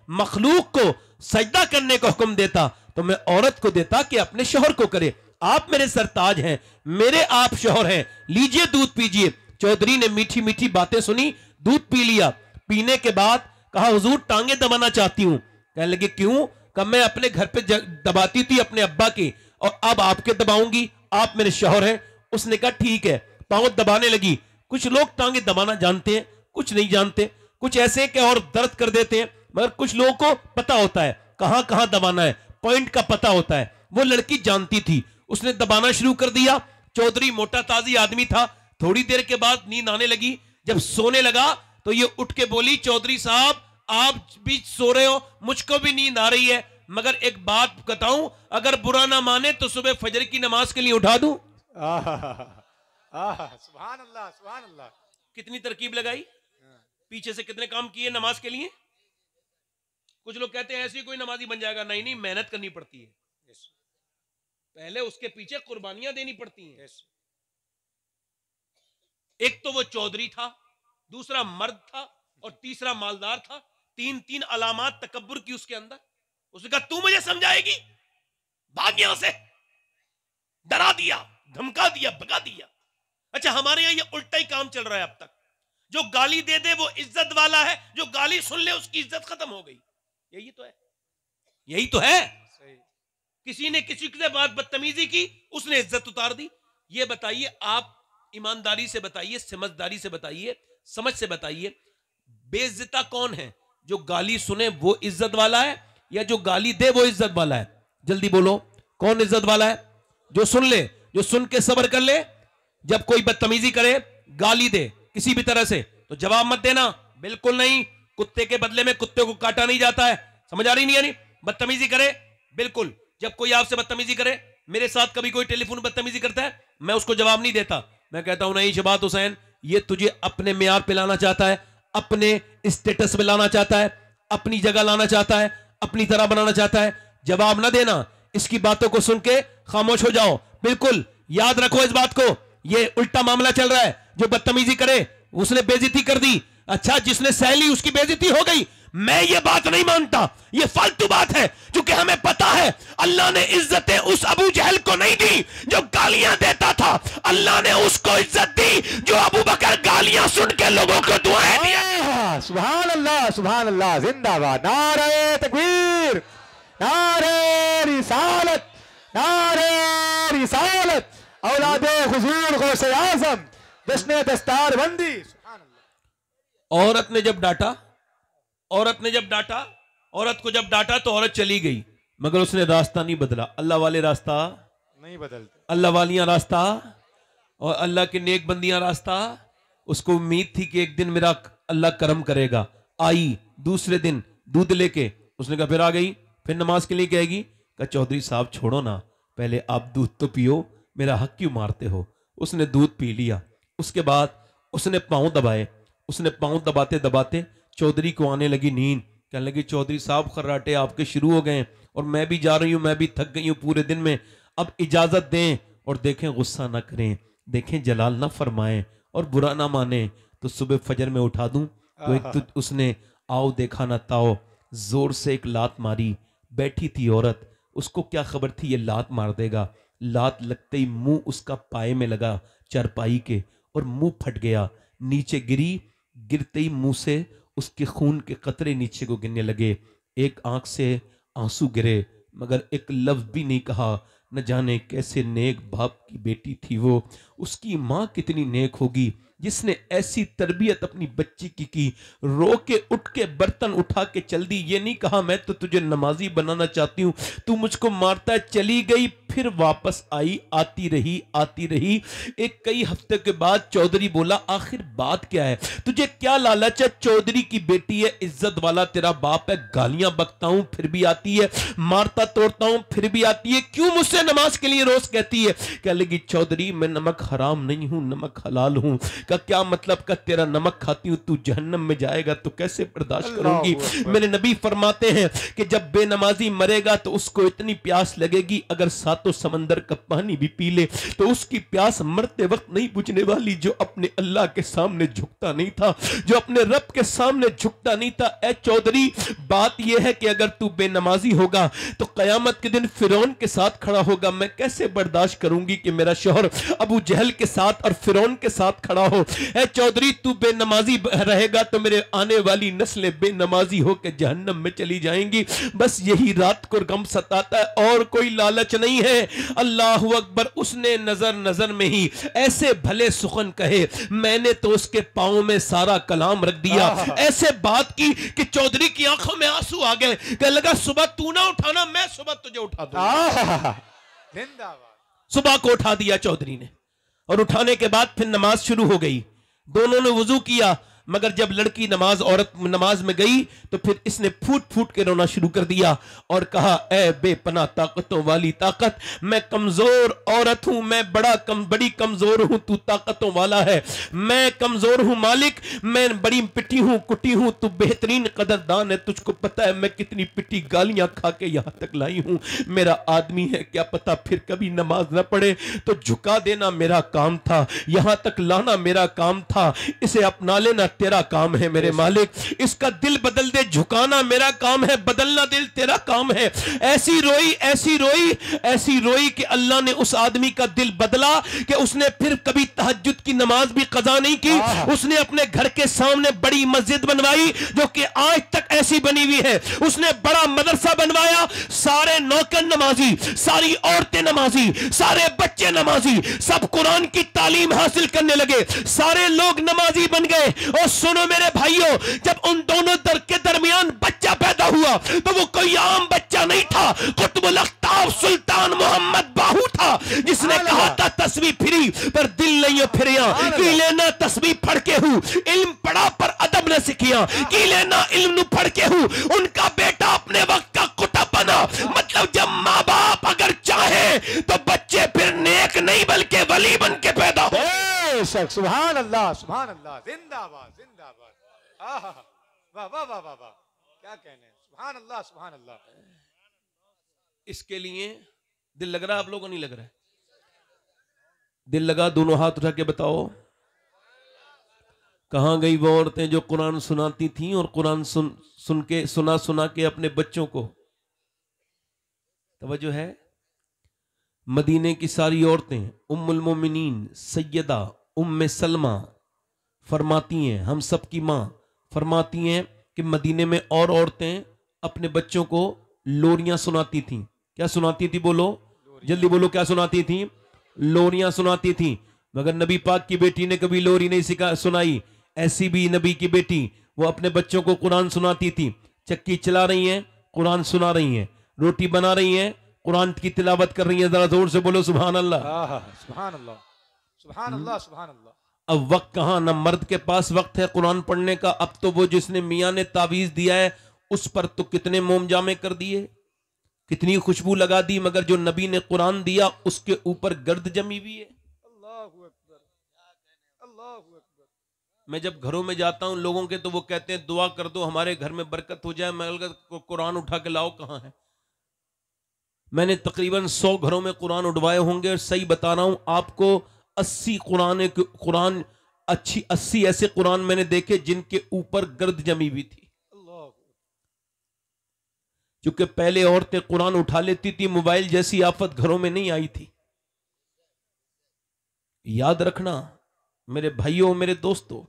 मखलूक को सजदा करने का हुक्म देता तो मैं औरत को देता कि अपने शौहर को करे। आप मेरे सरताज हैं, मेरे आप शौहर हैं, लीजिए दूध पीजिए। चौधरी ने मीठी मीठी बातें सुनी, दूध पी लिया। पीने के बाद कहा हुजूर टांगे दबाना चाहती हूं। कहने लगे क्यों? कहा मैं अपने घर पे दबाती थी अपने अब्बा की, और अब आपके दबाऊंगी, आप मेरे शौहर हैं। उसने कहा ठीक है। पांव दबाने लगी। कुछ लोग टांगे दबाना जानते हैं, कुछ नहीं जानते, कुछ ऐसे कि और दर्द कर देते हैं, मगर कुछ लोगों को पता होता है कहां कहां दबाना है, पॉइंट का पता होता है। वो लड़की जानती थी, उसने दबाना शुरू कर दिया। चौधरी मोटा ताजी आदमी था, थोड़ी देर के बाद नींद आने लगी। जब सोने लगा तो ये उठ के बोली, चौधरी साहब आप भी सो रहे हो, मुझको भी नींद आ रही है, मगर एक बात बताऊं, अगर बुरा ना माने तो सुबह फजर की नमाज के लिए उठा दूं। सुभान अल्लाह, सुभान अल्लाह। कितनी तरकीब लगाई, पीछे से कितने काम किए नमाज के लिए। कुछ लोग कहते हैं ऐसे ही कोई नमाजी बन जाएगा, नहीं नहीं, मेहनत करनी पड़ती है, पहले उसके पीछे कुर्बानियां देनी पड़ती हैं। एक तो वो चौधरी था, दूसरा मर्द था और तीसरा मालदार था। तीन तीन अलामात तकब्बुर की उसके अंदर। उसने कहा तू मुझे समझाएगी, भाग यहां से। डरा दिया, धमका दिया, भगा दिया। अच्छा, हमारे यहां ये उल्टा ही काम चल रहा है अब तक। जो गाली दे दे वो इज्जत वाला है, जो गाली सुन ले उसकी इज्जत खत्म हो गई। यही तो है, यही तो है। किसी ने किसी से बात बदतमीजी की, उसने इज्जत उतार दी। ये बताइए आप, ईमानदारी से बताइए, समझदारी से बताइए, समझ से बताइए, बेइज्जता कौन है? जो गाली सुने वो इज्जत वाला है या जो गाली दे वो इज्जत वाला है? जल्दी बोलो, कौन इज्जत वाला है? जो सुन ले, जो सुन के सब्र कर ले। जब कोई बदतमीजी करे, गाली दे किसी भी तरह से, तो जवाब मत देना, बिल्कुल नहीं। कुत्ते के बदले में कुत्ते को काटा नहीं जाता है, समझ आ रही नहीं? यानी बदतमीजी करे, बिल्कुल। जब कोई आपसे बदतमीजी करे, मेरे साथ कभी कोई टेलीफोन बदतमीजी करता है, मैं उसको जवाब नहीं देता। मैं कहता हूं नहीं शबात हुसैन, ये तुझे अपने मेयार पे लाना चाहता है, अपने स्टेटस पे लाना चाहता है, अपनी जगह लाना चाहता है, अपनी तरह बनाना चाहता है। जवाब ना देना, इसकी बातों को सुन के खामोश हो जाओ। बिल्कुल याद रखो इस बात को, ये उल्टा मामला चल रहा है। जो बदतमीजी करे उसने बेइज्जती कर दी। अच्छा, जिसने सहली उसकी बेइज्जती हो गई। मैं ये बात नहीं मानता, ये फालतू बात है, क्योंकि हमें पता है अल्लाह ने इज्जतें उस अबू जहल को नहीं दी जो गालियां देता था। अल्लाह ने उसको इज्जत दी जो अबू बकर गालियां सुन के लोगों को दुआएं दिया। सुभान अल्लाह, सुभान अल्लाह, जिंदाबाद। नारे तकबीर, नारे रिसालत, नारे रिसालत, औलादे हुजूर गौसे आज़म, जश्न दस्तार बंदी। औरत ने जब डांटा, औरत ने जब डांटा, औरत को जब डांटा तो औरत चली गई, मगर उसने रास्ता नहीं बदला। अल्लाह वाले रास्ता नहीं बदलते, अल्लाह वालियां रास्ता और अल्लाह के नेक बंदियां रास्ता। उसको उम्मीद थी कि एक दिन मेरा अल्लाह करम करेगा। आई दूसरे दिन दूध लेके, उसने कहा फिर आ गई, फिर नमाज के लिए कहेगी। कहा चौधरी साहब छोड़ो ना, पहले आप दूध तो पियो, मेरा हक क्यों मारते हो? उसने दूध पी लिया। उसके बाद उसने पांव दबाए, उसने पांव दबाते दबाते चौधरी को आने लगी नींद। कहने लगी चौधरी साहब खर्राटे आपके शुरू हो गए और मैं भी जा रही हूं, मैं भी थक गई हूं पूरे दिन में, अब इजाजत दें। और देखें गुस्सा ना करें, देखें जलाल ना फरमाएं और बुरा ना माने तो सुबह फजर में उठा दूं। तो एक तो उसने आओ देखा ना ताओ जोर से एक लात मारी। बैठी थी औरत, उसको क्या खबर थी ये लात मार देगा। लात लगते ही मुंह उसका पाए में लगा चारपाई के और मुंह फट गया, नीचे गिरी। गिरते ही मुंह से उसके खून के कतरे नीचे को गिरने लगे। एक आंख से आंसू गिरे मगर एक लफ्ज भी नहीं कहा। न जाने कैसे नेक बाप की बेटी थी वो। उसकी माँ कितनी नेक होगी जिसने ऐसी तरबियत अपनी बच्ची की रो के उठ के बर्तन उठा के चल दी। ये नहीं कहा मैं तो तुझे नमाजी बनाना चाहती हूँ, तू मुझको मारता है। चली गई, फिर वापस आई, आती रही आती रही। एक कई हफ्ते के बाद चौधरी बोला आखिर बात क्या है, तुझे क्या लालच है? चौधरी की बेटी है, इज्जत वाला तेरा बाप है, गालियां बकता हूं फिर भी आती है, मारता तोड़ता हूं फिर भी आती है, क्यों मुझसे नमाज के लिए रोज कहती है? कह लगी चौधरी मैं नमक हराम नहीं हूं, नमक हलाल हूं। का क्या मतलब? का तेरा नमक खाती हूं तू जहन्नम में जाएगा तो कैसे बर्दाश्त करूंगी? मेरे नबी फरमाते हैं कि जब बेनमाजी मरेगा तो उसको इतनी प्यास लगेगी अगर सातों समंदर का पानी भी पी ले तो उसकी प्यास मरते वक्त नहीं बुझने वाली। जो अपने अल्लाह के सामने झुकता नहीं था, जो अपने रब के सामने झुकता नहीं था। ए चौधरी बात यह है कि अगर तू बेनमाजी होगा तो कयामत के दिन फिरौन के साथ खड़ा होगा। मैं कैसे बर्दाश्त करूंगी कि मेरा शौहर अबू जहल के साथ और फिरौन के साथ खड़ा हो। ए चौधरी तू बेनमाजी रहेगा तो मेरे आने वाली नस्लें बेनमाजी होकर जहन्नम में चली जाएंगी। बस यही रात को गम सताता है और कोई लालच नहीं है। अल्लाहु अकबर। उसने नजर नजर में ही ऐसे भले सुखन कहे, मैंने तो उसके पांव में सारा कलाम रख दिया। ऐसे बात की कि चौधरी की आंखों में आंसू आ गए। कहने लगा सुबह तू ना उठाना, मैं सुबह तुझे उठा दूंगा। सुबह को उठा दिया चौधरी ने, और उठाने के बाद फिर नमाज शुरू हो गई। दोनों ने वुजू किया, मगर जब लड़की औरत नमाज में गई तो फिर इसने फूट फूट के रोना शुरू कर दिया और कहा, ए बेपना ताकतों वाली ताकत, मैं कमजोर औरत हूं, मैं बड़ी कमजोर हूं, तू ताकतों वाला है। मैं कमजोर हूं मालिक, मैं बड़ी पिटी हूं, कुटी हूं, तू बेहतरीन कदरदान है। तुझको पता है मैं कितनी पिटी गालियां खा के यहां तक लाई हूं। मेरा आदमी है, क्या पता फिर कभी नमाज ना पढ़े, तो झुका देना मेरा काम था, यहां तक लाना मेरा काम था, इसे अपना लेना तेरा काम है मेरे मालिक। इसका दिल बदल दे, झुकाना मेरा काम है, बदलना दिल तेरा काम है। ऐसी रोई, ऐसी रोई, ऐसी रोई कि अल्लाह ने उस आदमी का दिल बदला कि उसने फिर कभी तहज्जुद की नमाज भी कज़ा नहीं की। उसने अपने घर के सामने बड़ी मस्जिद बनवाई जो कि आज तक ऐसी बनी हुई है। उसने बड़ा मदरसा बनवाया, सारे नौकर नमाजी, सारी औरतें नमाजी, सारे बच्चे नमाजी, सब कुरान की तालीम हासिल करने लगे, सारे लोग नमाजी बन गए। और सुनो मेरे भाइयों, जब उन दोनों दर के दरमियान बच्चा पैदा हुआ तो वो कोई आम बच्चा नहीं था, कुतुबुल अख्ताब सुल्तान मोहम्मद बाहू था, जिसने कहा था तस्बीह फिरी पर दिल नहीं फिरिया, की लेना तस्बीह पढ़ के हूं, इल्म पढ़ा पर अदब न सीखिया, की लेना इल्म पढ़ के हूं। उनका बेटा अपने वक्त का कुतुब बना। मतलब जब माँ बाप अगर चाहे तो बच्चे फिर नेक नहीं बल्कि वली बन के पैदा हो। सुभान अल्लाह, सुभान अल्लाह, जिंदाबाद जिंदाबाद। वाह वाह वाह वाह वाह, क्या कहने, सुभान अल्लाह सुभान अल्लाह। इसके लिए दिल लग रहा है, आप लोगों को नहीं लग रहा है? दिल लगा, दोनों हाथ उठा के बताओ, कहां गई वो औरतें जो कुरान सुनाती थीं और कुरान सुना के अपने बच्चों को? तवज्जो है? मदीने की सारी औरतें, उम्मुल मोमिनीन सैयदा उम्मे सलमा फरमाती हैं, हम सब की मां फरमाती हैं कि मदीने में और औरतें अपने बच्चों को लोरियां सुनाती थीं। क्या सुनाती थी? बोलो जल्दी बोलो, क्या सुनाती थी? लोरियां सुनाती थी। मगर नबी पाक की बेटी ने कभी लोरी नहीं सुनाई। ऐसी भी नबी की बेटी, वो अपने बच्चों को कुरान सुनाती थी। चक्की चला रही हैं, कुरान सुना रही हैं, रोटी बना रही हैं, कुरान की तिलावत कर रही है। जरा जोर से बोलो सुभान अल्लाह, सुभान अल्लाह, सुभान अल्लाह, सुभान अल्लाह। अब वक्त कहां, ना मर्द के पास वक्त है कुरान पढ़ने का। अब तो वो जिसने मियां ने तावीज दिया है उस पर तो कितने मोम जामे कर दिए, कितनी खुशबू लगा दी, मगर जो नबी ने कुरान दिया उसके ऊपर गर्द जमी हुई है। अल्लाहु अकबर, अल्लाहु अकबर। मैं जब घरों में जाता हूं लोगों के, तो वो कहते हैं दुआ कर दो हमारे घर में बरकत हो जाए। मैं कुरान उठा के लाओ, कहां है? मैंने तकरीबन 100 घरों में कुरान उठवाए होंगे, और सही बता रहा हूं आपको, 80 कुरान अच्छी 80 ऐसे कुरान मैंने देखे जिनके ऊपर गर्द जमी हुई थी। क्योंकि पहले औरतें कुरान उठा लेती थी, मोबाइल जैसी आफत घरों में नहीं आई थी। याद रखना मेरे भाइयों, मेरे दोस्तों,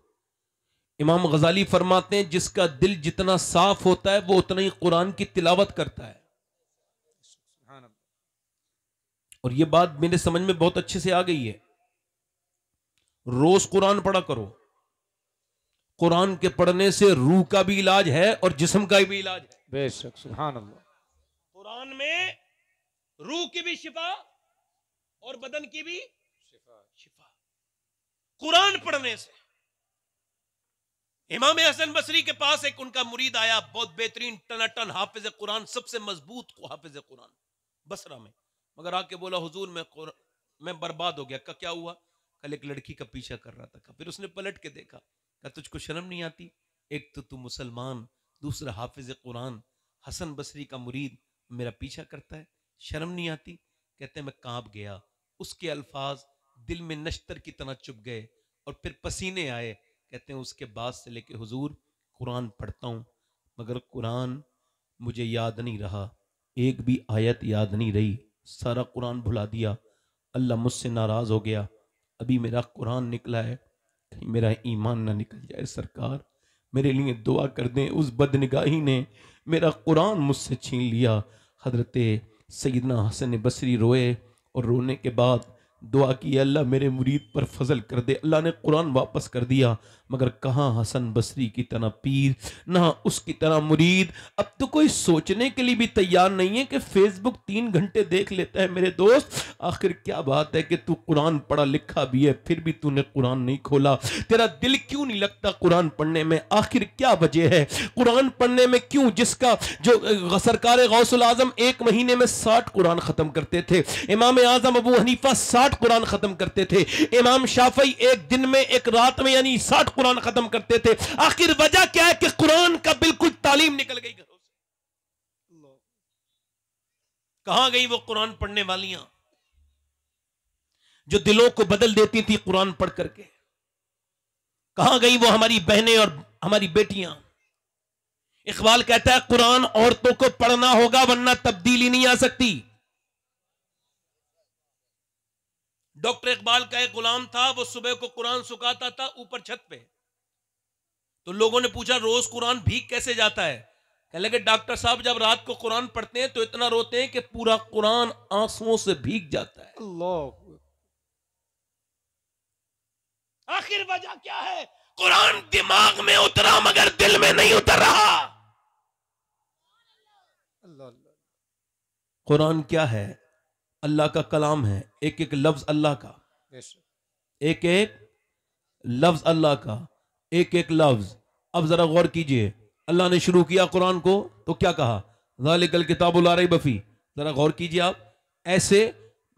इमाम गजाली फरमाते हैं जिसका दिल जितना साफ होता है वो उतना ही कुरान की तिलावत करता है। और ये बात मेरे समझ में बहुत अच्छे से आ गई है। रोज कुरान पढ़ा करो। कुरान के पढ़ने से रूह का भी इलाज है और जिस्म का भी इलाज है। बेशक, सुभान अल्लाह। कुरान में रूह की भी शिफा और बदन की भी शिफा कुरान पढ़ने से। इमाम हसन बसरी के पास एक उनका मुरीद आया, बहुत बेहतरीन टनाटन हाफिज कुरान, सबसे मजबूत हाफिज कुरान बसरा में, मगर आके बोला हुजूर मैं बर्बाद हो गया। का क्या हुआ? कल एक लड़की का पीछा कर रहा था। फिर उसने पलट के देखा, कहा तुझको शर्म नहीं आती? एक तो तू मुसलमान, दूसरा हाफिज कुरान, हसन बसरी का मुरीद, मेरा पीछा करता है, शर्म नहीं आती? कहते मैं कांप गया। उसके अल्फाज दिल में नश्तर की तरह चुभ गए और फिर पसीने आए। कहते हैं उसके बाद से लेके हुजूर कुरान पढ़ता हूँ, मगर कुरान मुझे याद नहीं रहा, एक भी आयत याद नहीं रही, सारा कुरान भुला दिया। अल्लाह मुझसे नाराज हो गया। अभी मेरा कुरान निकला है, कहीं मेरा ईमान ना निकल जाए। सरकार मेरे लिए दुआ कर दें, उस बदनिगाही ने मेरा कुरान मुझसे छीन लिया। हजरत सैयदना हसन बसरी रोए और रोने के बाद दुआ की, अल्लाह मेरे मुरीद पर फजल कर दे। अल्लाह ने कुरान वापस कर दिया, मगर कहाँ हसन बसरी की तरह पीर, ना उसकी तरह मुरीद। अब तो कोई सोचने के लिए भी तैयार नहीं है कि फेसबुक 3 घंटे देख लेता है। मेरे दोस्त, आखिर क्या बात है कि तू कुरान पढ़ा लिखा भी है, फिर भी तूने कुरान नहीं खोला। तेरा दिल क्यों नहीं लगता कुरान पढ़ने में? आखिर क्या वजह है कुरान पढ़ने में? क्यों? जिसका जो सरकार गौसुल आजम 1 महीने में 60 कुरान खत्म करते थे, इमाम आजम अबू हनीफा 60 कुरान खत्म करते थे, इमाम शाफई एक दिन में, एक रात में यानी 60 कुरान खत्म करते थे। आखिर वजह क्या है कि कुरान का बिल्कुल तालीम निकल गई घरों से। कहां गई वो कुरान पढ़ने वालियां जो दिलों को बदल देती थी कुरान पढ़ करके? कहां गई वो हमारी बहनें और हमारी बेटियां? इकबाल कहता है कुरान औरतों को पढ़ना होगा वरना तब्दीली नहीं आ सकती। डॉक्टर इकबाल का एक गुलाम था, वो सुबह को कुरान सुखाता था ऊपर छत पे। तो लोगों ने पूछा रोज कुरान भीग कैसे जाता है? कहने लगे डॉक्टर साहब जब रात को कुरान पढ़ते हैं तो इतना रोते हैं कि पूरा कुरान आंसुओं से भीग जाता है। अल्लाह। आखिर वजह क्या है? कुरान दिमाग में उतरा मगर दिल में नहीं उतर रहा। कुरान क्या है? अल्लाह का कलाम है, एक एक लफ्ज अल्लाह का, एक एक लफ्ज अल्लाह का, एक एक लफ्ज। अब जरा गौर कीजिए, अल्लाह ने शुरू किया कुरान को तो क्या कहा? ज़ालिकल किताबु ला रैब फीह। जरा गौर कीजिए आप, ऐसे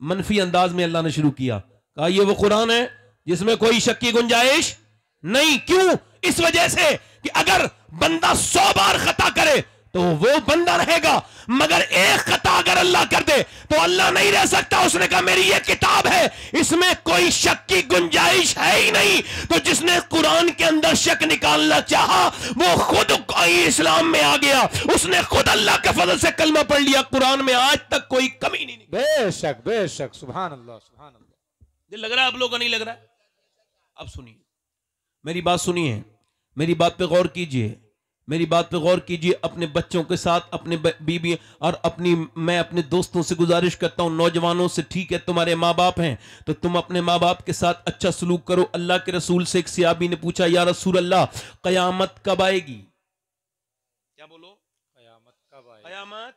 मनफी अंदाज में अल्लाह ने शुरू किया, कहा ये वो कुरान है जिसमें कोई शक की गुंजाइश नहीं। क्यों? इस वजह से कि अगर बंदा 100 बार खता करे तो वो बंदा रहेगा, मगर एक खता अगर अल्लाह कर दे तो अल्लाह नहीं रह सकता। उसने कहा मेरी ये किताब है, इसमें कोई शक की गुंजाइश है ही नहीं। तो जिसने कुरान के अंदर शक निकालना चाहा वो खुद इस्लाम में आ गया, उसने खुद अल्लाह के फजल से कलमा पढ़ लिया। कुरान में आज तक कोई कमी नहीं। बेशक बेशक, सुभान अल्लाह सुभान अल्लाह। दिल लग रहा है आप लोगों को? नहीं लग रहा है? अब सुनिए मेरी बात, सुनिए मेरी बात पे गौर कीजिए, मेरी बात पे गौर कीजिए। अपने बच्चों के साथ, अपने बीबी और मैं अपने दोस्तों से गुजारिश करता हूं, नौजवानों से, ठीक है तुम्हारे माँ बाप हैं तो तुम अपने माँ बाप के साथ अच्छा सलूक करो। अल्लाह के रसूल से एक सहाबी ने पूछा या रसूल अल्लाह कयामत कब आएगी? क्या बोलो? कयामत कब आएगी? कयामत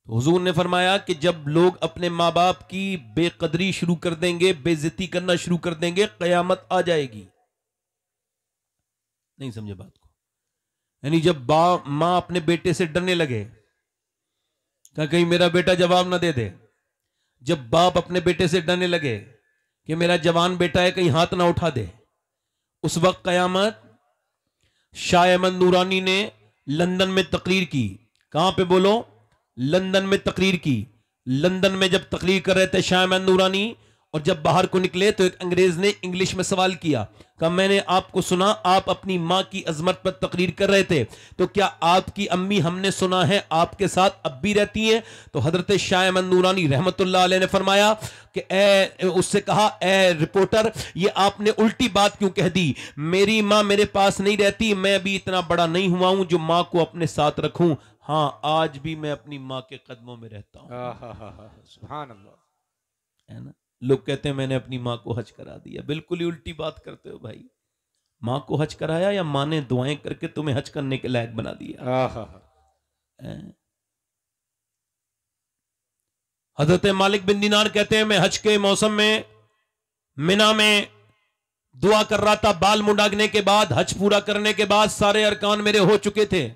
तो हुजूर ने फरमाया कि जब लोग अपने माँ बाप की बेकदरी शुरू कर देंगे, बेइज्जती करना शुरू कर देंगे, कयामत आ जाएगी। नहीं समझे बात को? यानी जब मां अपने बेटे से डरने लगे, कहीं मेरा बेटा जवाब ना दे दे, जब बाप अपने बेटे से डरने लगे कि मेरा जवान बेटा है कहीं हाथ ना उठा दे, उस वक्त कयामत। शाह अहमद नूरानी ने लंदन में तकरीर की। कहां पे बोलो? लंदन में तकरीर की। लंदन में जब तकरीर कर रहे थे शाह अहमद नूरानी, और जब बाहर को निकले तो एक अंग्रेज ने इंग्लिश में सवाल किया, कहा मैंने आपको सुना आप अपनी मां की अजमत पर तकरीर कर रहे थे, तो क्या आपकी अम्मी हमने सुना है आपके साथ अब भी रहती हैं? तो हजरत शाह अहमद नूरानी रहमतुल्लाह अलैह ने फरमाया कि उससे कहा ए रिपोर्टर, ये आपने उल्टी बात क्यों कह दी? मेरी मां मेरे पास नहीं रहती, मैं भी इतना बड़ा नहीं हुआ हूं जो मां को अपने साथ रखूं। हाँ, आज भी मैं अपनी मां के कदमों में रहता हूं। सुभान अल्लाह। है ना? लोग कहते हैं मैंने अपनी मां को हज करा दिया। बिल्कुल ही उल्टी बात करते हो भाई। मां को हज कराया या मां ने दुआएं करके तुम्हें हज करने के लायक बना दिया? हजरत मालिक बिन दिनार कहते हैं मैं हज के मौसम में मिना में दुआ कर रहा था। बाल मुंडागने के बाद, हज पूरा करने के बाद सारे अरकान मेरे हो चुके थे,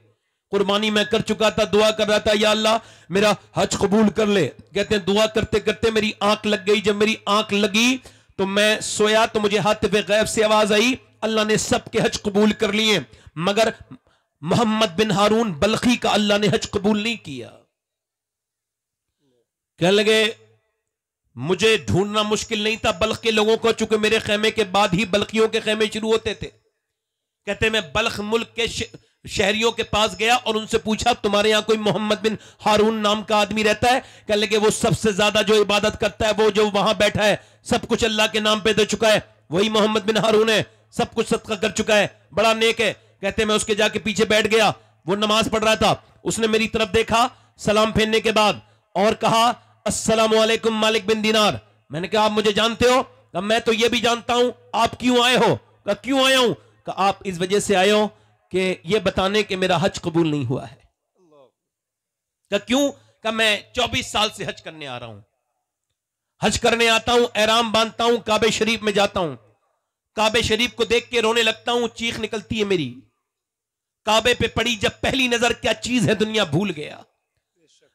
कुर्बानी मैं कर चुका था, दुआ कर रहा था या अल्लाह मेरा हज कबूल कर ले। कहते हैं दुआ करते करते मेरी आंख लग गई। जब मेरी आंख लगी तो मैं सोया तो मुझे हातिफ़े गैब से आवाज आई अल्लाह ने सबके हज कबूल कर लिए, मगर मोहम्मद बिन हारून बल्खी का अल्लाह ने हज कबूल नहीं किया। कहने लगे मुझे ढूंढना मुश्किल नहीं था बल्ख के लोगों को, चूंकि मेरे खेमे के बाद ही बल्खियों के खेमे शुरू होते थे। कहते मैं बल्ख मुल्क के शहरियों के पास गया और उनसे पूछा तुम्हारे यहां कोई मोहम्मद बिन हारून नाम का आदमी रहता है? कहने लगे वो सबसे ज्यादा जो इबादत करता है, वो जो वहां बैठा है, सब कुछ अल्लाह के नाम पे दे चुका है, वही मोहम्मद बिन हारून है, सब कुछ सदका कर चुका है, बड़ा नेक है। कहते मैं उसके जाके पीछे बैठ गया, वो नमाज पढ़ रहा था, उसने मेरी तरफ देखा सलाम फेरने के बाद और कहा अस्सलामु अलैकुम मालिक बिन दिनार। मैंने कहा आप मुझे जानते हो? कहा मैं तो ये भी जानता हूं। आप क्यों आए हो? कहा क्यों आया हूं? कहा आप इस वजह से आए हो कि ये बताने कि मेरा हज कबूल नहीं हुआ है। कहा क्यों? कहा मैं 24 साल से हज करने आ रहा हूं, हज करने आता हूं, एहराम बांधता हूं, काबे शरीफ में जाता हूं, काबे शरीफ को देख के रोने लगता हूं, चीख निकलती है मेरी। काबे पे पड़ी जब पहली नजर, क्या चीज है दुनिया भूल गया।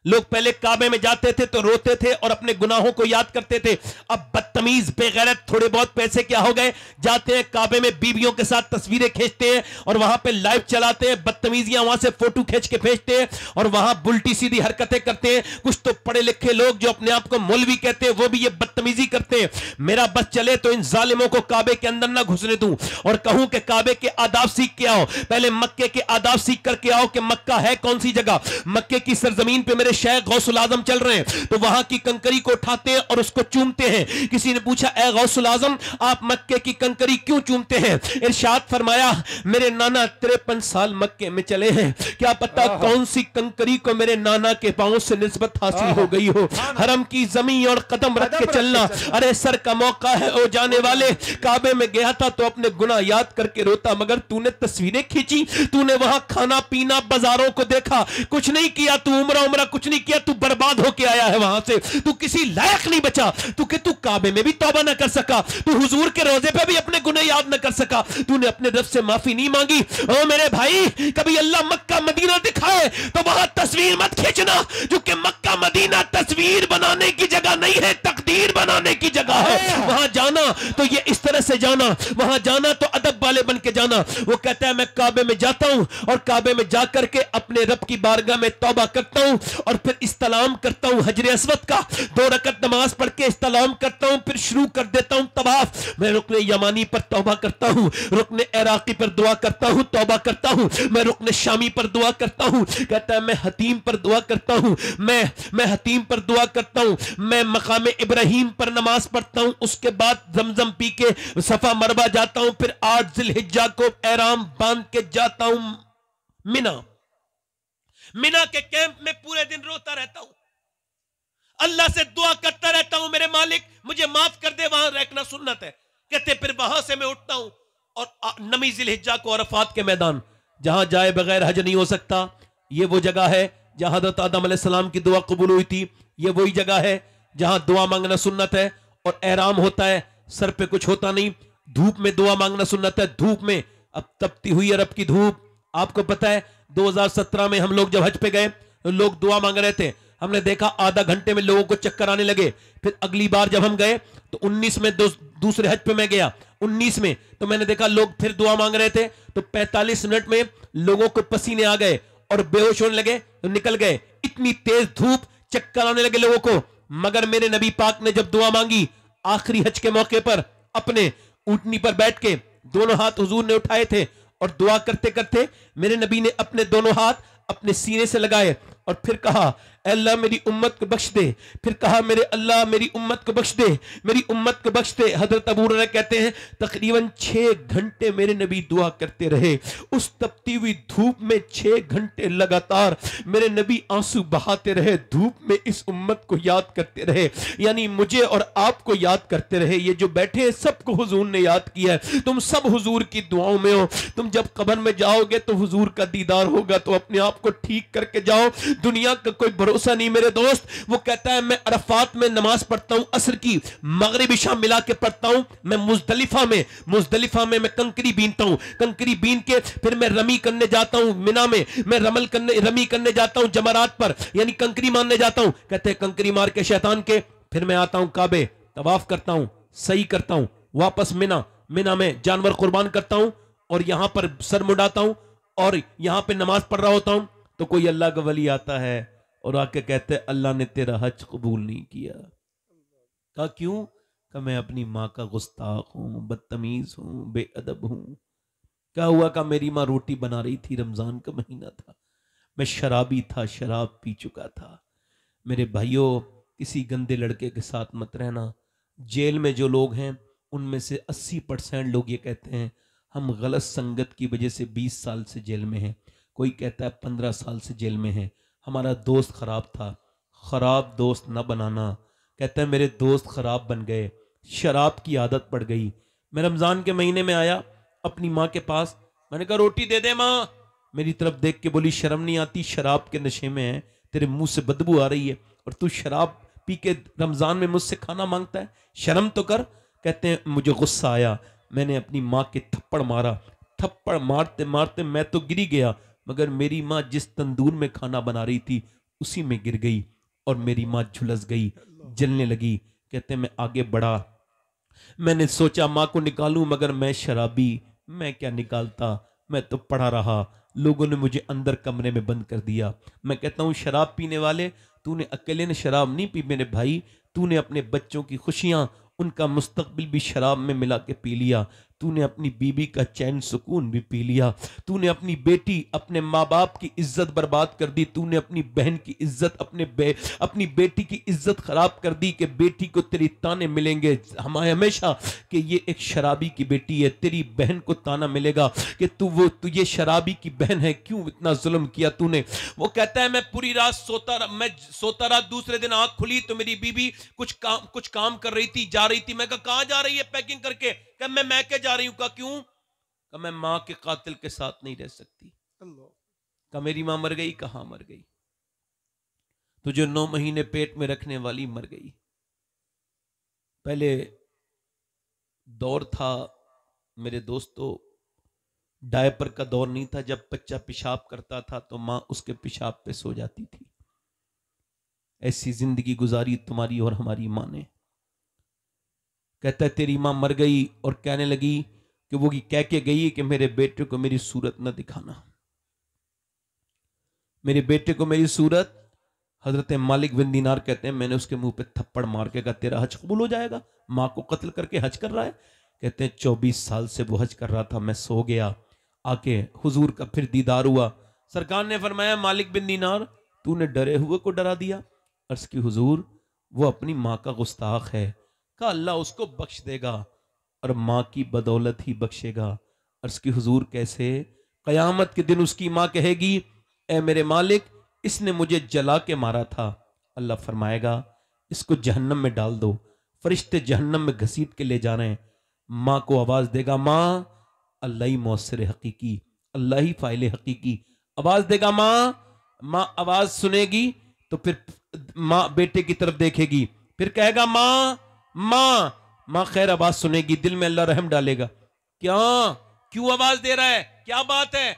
लोग पहले काबे में जाते थे तो रोते थे और अपने गुनाहों को याद करते थे। अब बदतमीज बेगैरत थोड़े बहुत पैसे क्या हो गए, जाते हैं काबे में बीवियों के साथ तस्वीरें खींचते हैं और वहां पे लाइव चलाते हैं, बदतमीजियां वहां से फोटो खींच के भेजते हैं और वहां बुलटी सीधी हरकतें करते हैं। कुछ तो पढ़े लिखे लोग जो अपने आप को मौलवी कहते हैं वो भी ये बदतमीजी करते हैं। मेरा बस चले तो इन जालिमों को काबे के अंदर ना घुसने दूं और कहूं कि काबे के आदाब सीख के आओ। पहले मक्के के आदाब सीख करके आओ कि मक्का है कौन सी जगह। मक्के की सरजमीन पे मेरे शेख गौसुल आजम चल रहे हैं तो वहां की कंकरी को उठाते हैं और उसको चूमते हैं। किसी ने पूछा ए गौसुल आजम आप मक्के की कंकरी क्यों चूमते हैं? इरशाद फरमाया मेरे नाना 53 साल मक्के में चले हैं, क्या पता कौन सी कंकरी को मेरे नाना के पांव से निस्बत हासिल हो गई हो। हरम की जमीन और कदम रख के चलना। अरे सर का मौका है ओ जाने वाले। काबे में गया था तो अपने गुनाह याद करके रोता, मगर तूने तस्वीरें खींची, तूने वहां खाना पीना बाजारों को देखा, कुछ नहीं किया। तू उम्रा कुछ नहीं किया, तू बर्बाद होके आया है वहां से। तू किसी लायक नहीं बचा। तू काबे में भी तौबा ना कर सका, तू हुजूर के रोजे पे भी अपने गुनाह याद ना कर सका, तूने अपने रब से माफी नहीं मांगी। ओ मेरे भाई, कभी अल्लाह मक्का मदीना दिखाए तो वहां तस्वीर मत खींचना, क्योंकि मक्का मदीना तस्वीर बनाने की जगह नहीं है, तकदीर बनाने की जगह है। वहां जाना तो ये इस तरह से जाना, वहां जाना तो अदब वाले बन के जाना। वो कहता है मैं काबे में जाता हूं और काबे में जाकर के अपने रब की बारगाह में तौबा करता हूं और फिर इस्तलाम करता हूं हजरे अस्वद का। 2 रकत नमाज पढ़ के इस्तलाम करता हूं, फिर शुरू कर देता हूं तवाफ। मैं रुकने यमानी पर तौबा करता हूं, रुकने इराकी पर दुआ करता हूं, तौबा करता हूं। मैं रुकने शामी पर दुआ करता हूं। कहता है मैं हतीम पर दुआ करता हूं, मैं हतीम पर दुआ करता हूं। मैं मकाम इब्राहिम पर नमाज पढ़ता हूं, उसके बाद जमजम पी के सफा मरवा जाता हूं, फिर 8 जिलहिज्जा को एहराम बांध के जाता हूं मिना। मिना के कैंप में पूरे दिन रोता रहता हूं, अल्लाह से दुआ करता रहता हूं मेरे मालिक मुझे माफ कर दे, वहां रहना सुन्नत है। कहते फिर वहां से मैं उठता हूं और नमी जिलहिज्जा को अरफात के मैदान, जहां जाए बगैर हज नहीं हो सकता, ये वो जगह है जहां हजरत आदम अलैहिस्सलाम की दुआ कबूल हुई थी। ये वही जगह है जहां दुआ मांगना सुन्नत है और एहराम होता है, सर पे कुछ होता नहीं। धूप में दुआ मांगना सुन्नत है, धूप में। अब तपती हुई अरब की धूप, आपको पता है 2017 में हम लोग जब हज पे गए तो लोग दुआ मांग रहे थे, हमने देखा आधा घंटे में लोगों को चक्कर आने लगे। फिर अगली बार जब हम गए तो 19 में दूसरे हज पे मैं गया, 19 में तो मैंने देखा लोग फिर दुआ मांग रहे थे, तो 45 मिनट में लोगों को पसीने आ गए और बेहोश होने लगे तो निकल गए। इतनी तेज धूप, चक्कर आने लगे लोगों को। मगर मेरे नबी पाक ने जब दुआ मांगी आखिरी हज के मौके पर, अपने ऊंटनी पर बैठ के दोनों हाथ हुजूर ने उठाए थे और दुआ करते करते मेरे नबी ने अपने दोनों हाथ अपने सीने से लगाए और फिर कहा अल्लाह मेरी उम्मत को बख्श दे। फिर कहा मेरे अल्लाह मेरी उम्मत को बख्श दे, मेरी उम्मत को बख्श दे। हजरत अबू हुरैरा कहते हैं तकरीबन 6 घंटे मेरे नबी दुआ करते रहे। उस तपती हुई धूप में 6 घंटे लगातार मेरे नबी आंसू बहाते रहे, धूप में इस उम्मत को याद करते रहे, यानी मुझे और आपको याद करते रहे। ये जो बैठे हैं सबको हुजूर ने याद किया है। तुम सब हुजूर की दुआओं में हो। तुम जब कब्र में जाओगे तो हुजूर का दीदार होगा, तो अपने आप को ठीक करके जाओ। दुनिया का कोई भरोसा नहीं मेरे दोस्त। वो कहता है मैं अरफात में नमाज पढ़ता हूं, असर की मगरिब इशा मिला के पढ़ता हूं। मैं मुजदलिफा में मैं कंकरी बीनता हूं, कंकरी बीन के फिर मैं रमी करने जाता हूं मिना में, मैं रमी करने जाता हूं जमरात पर, यानी कंकरी मारने जाता हूं। कहते हैं कंकरी मार के शैतान के, फिर मैं आता हूं काबे, तवाफ करता हूं, सही करता हूं, वापस मिना में जानवर कुर्बान करता हूं और यहां पर सर मुड़ाता हूं और यहां पे नमाज पढ़ रहा होता हूं तो कोई अल्लाह का वली आता है और आके कहते हैं अल्लाह ने तेरा हज कबूल नहीं किया। कहा क्यों? कहा मैं अपनी माँ का गुस्ताख हूं, बदतमीज हूं, बेअदब हूं। क्या हुआ? का मेरी माँ रोटी बना रही थी, रमजान का महीना था, मैं शराबी था, शराब पी चुका था। मेरे भाइयों, किसी गंदे लड़के के साथ मत रहना। जेल में जो लोग हैं उनमें से 80% लोग ये कहते हैं हम गलत संगत की वजह से 20 साल से जेल में हैं। कोई कहता है 15 साल से जेल में है। हमारा दोस्त खराब था, खराब दोस्त न बनाना। कहता है मेरे दोस्त खराब बन गए, शराब की आदत पड़ गई। मैं रमजान के महीने में आया अपनी माँ के पास, मैंने कहा रोटी दे दे माँ। मेरी तरफ देख के बोली शर्म नहीं आती, शराब के नशे में है, तेरे मुंह से बदबू आ रही है और तू शराब पी के रमजान में मुझसे खाना मांगता है, शर्म तो कर। कहते हैं मुझे गुस्सा आया, मैंने अपनी माँ के थप्पड़ मारा। थप्पड़ मारते मारते मैं तो गिरी गया, मगर मेरी माँ जिस तंदूर में खाना बना रही थी उसी में गिर गई और मेरी माँ झुलस गई, जलने लगी। कहते हैं मैं आगे बढ़ा, मैंने सोचा माँ को निकालूं, मगर मैं शराबी, मैं क्या निकालता, मैं तो पड़ा रहा। लोगों ने मुझे अंदर कमरे में बंद कर दिया। मैं कहता हूं शराब पीने वाले, तूने अकेले ने शराब नहीं पी मेरे भाई, तूने अपने बच्चों की खुशियां, उनका मुस्तकबिल भी शराब में मिला के पी लिया। तूने अपनी बीबी का चैन सुकून भी पी लिया। तूने अपनी बेटी, अपने माँ बाप की इज्जत बर्बाद कर दी। तूने अपनी बहन की इज्जत, अपनी बेटी की इज्जत खराब कर दी कि बेटी को तेरी ताने मिलेंगे हमारे हमेशा कि ये एक शराबी की बेटी है। तेरी बहन को ताना मिलेगा कि तू ये शराबी की बहन है, क्यों इतना जुल्म किया तूने। वो कहता है मैं पूरी रात सोता रहा, दूसरे दिन आंख खुली तो मेरी बीबी कुछ काम कर रही थी, जा रही थी। मैं कहा कहां जा रही है पैकिंग करके? कहा मैं मैके जा रही हूं। कहा क्यों? कहा मैं मां के कातिल के साथ नहीं रह सकती। कहा मेरी मां मर गई? कहां मर गई? तो जो 9 महीने पेट में रखने वाली मर गई। पहले दौर था मेरे दोस्तों, डायपर का दौर नहीं था। जब बच्चा पेशाब करता था तो मां उसके पेशाब पे सो जाती थी। ऐसी जिंदगी गुजारी तुम्हारी और हमारी मां ने। कहता है तेरी मां मर गई और कहने लगी कि वो कह के गई कि मेरे बेटे को मेरी सूरत न दिखाना, मेरे बेटे को मेरी सूरत। हजरत मालिक बिन दीनार कहते हैं मैंने उसके मुंह पे थप्पड़ मार के कहा तेरा हज कबूल हो जाएगा, मां को कत्ल करके हज कर रहा है। कहते हैं 24 साल से वो हज कर रहा था, मैं सो गया, आके हुजूर का फिर दीदार हुआ। सरकार ने फरमाया मालिक बिन दीनार तूने डरे हुए को डरा दिया। अर्ज की हुजूर वो अपनी मां का गुस्ताख है। कहा अल्लाह उसको बख्श देगा और मां की बदौलत ही बख्शेगा। अर्ज की हुजूर कैसे? कयामत के दिन उसकी मां कहेगी ए मेरे मालिक इसने मुझे जला के मारा था। अल्लाह फरमाएगा इसको जहन्नम में डाल दो। फरिश्ते जहन्नम में घसीट के ले जा रहे हैं। मां को आवाज देगा मां, अल्लाह ही मौसर हकीकी, अल्लाह ही फाइल हकीकी। आवाज देगा मां, मां आवाज सुनेगी तो फिर मां बेटे की तरफ देखेगी, फिर कहेगा मां मां। मां खैर आवाज सुनेगी, दिल में अल्लाह रहम डालेगा, क्या क्यों आवाज दे रहा है, क्या बात है?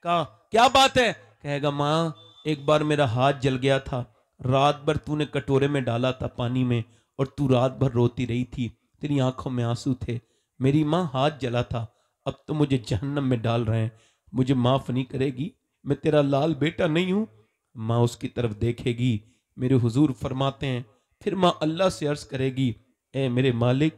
कहा क्या बात है? कहेगा मां एक बार मेरा हाथ जल गया था, रात भर तूने कटोरे में डाला था पानी में और तू रात भर रोती रही थी, तेरी आंखों में आंसू थे, मेरी मां हाथ जला था, अब तो मुझे जहन्नम में डाल रहे हैं, मुझे माफ नहीं करेगी, मैं तेरा लाल बेटा नहीं हूं। मां उसकी तरफ देखेगी। मेरे हुजूर फरमाते हैं फिर मां अल्लाह से अर्ज करेगी ए मेरे मालिक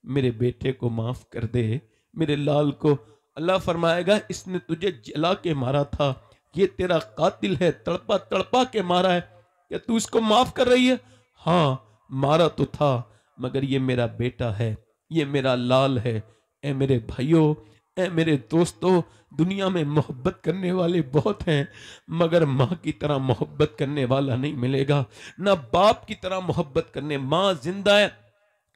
मेरे बेटे को माफ कर दे, मेरे लाल को। अल्लाह फरमाएगा इसने तुझे जला के मारा था, ये तेरा कातिल है, तड़पा तड़पा के मारा है, क्या तू इसको माफ कर रही है? हाँ मारा तो था, मगर ये मेरा बेटा है, ये मेरा लाल है। ए मेरे भाइयों, ए मेरे दोस्तों, दुनिया में मोहब्बत करने वाले बहुत हैं, मगर माँ की तरह मोहब्बत करने वाला नहीं मिलेगा, ना बाप की तरह मोहब्बत करने। माँ जिंदा है,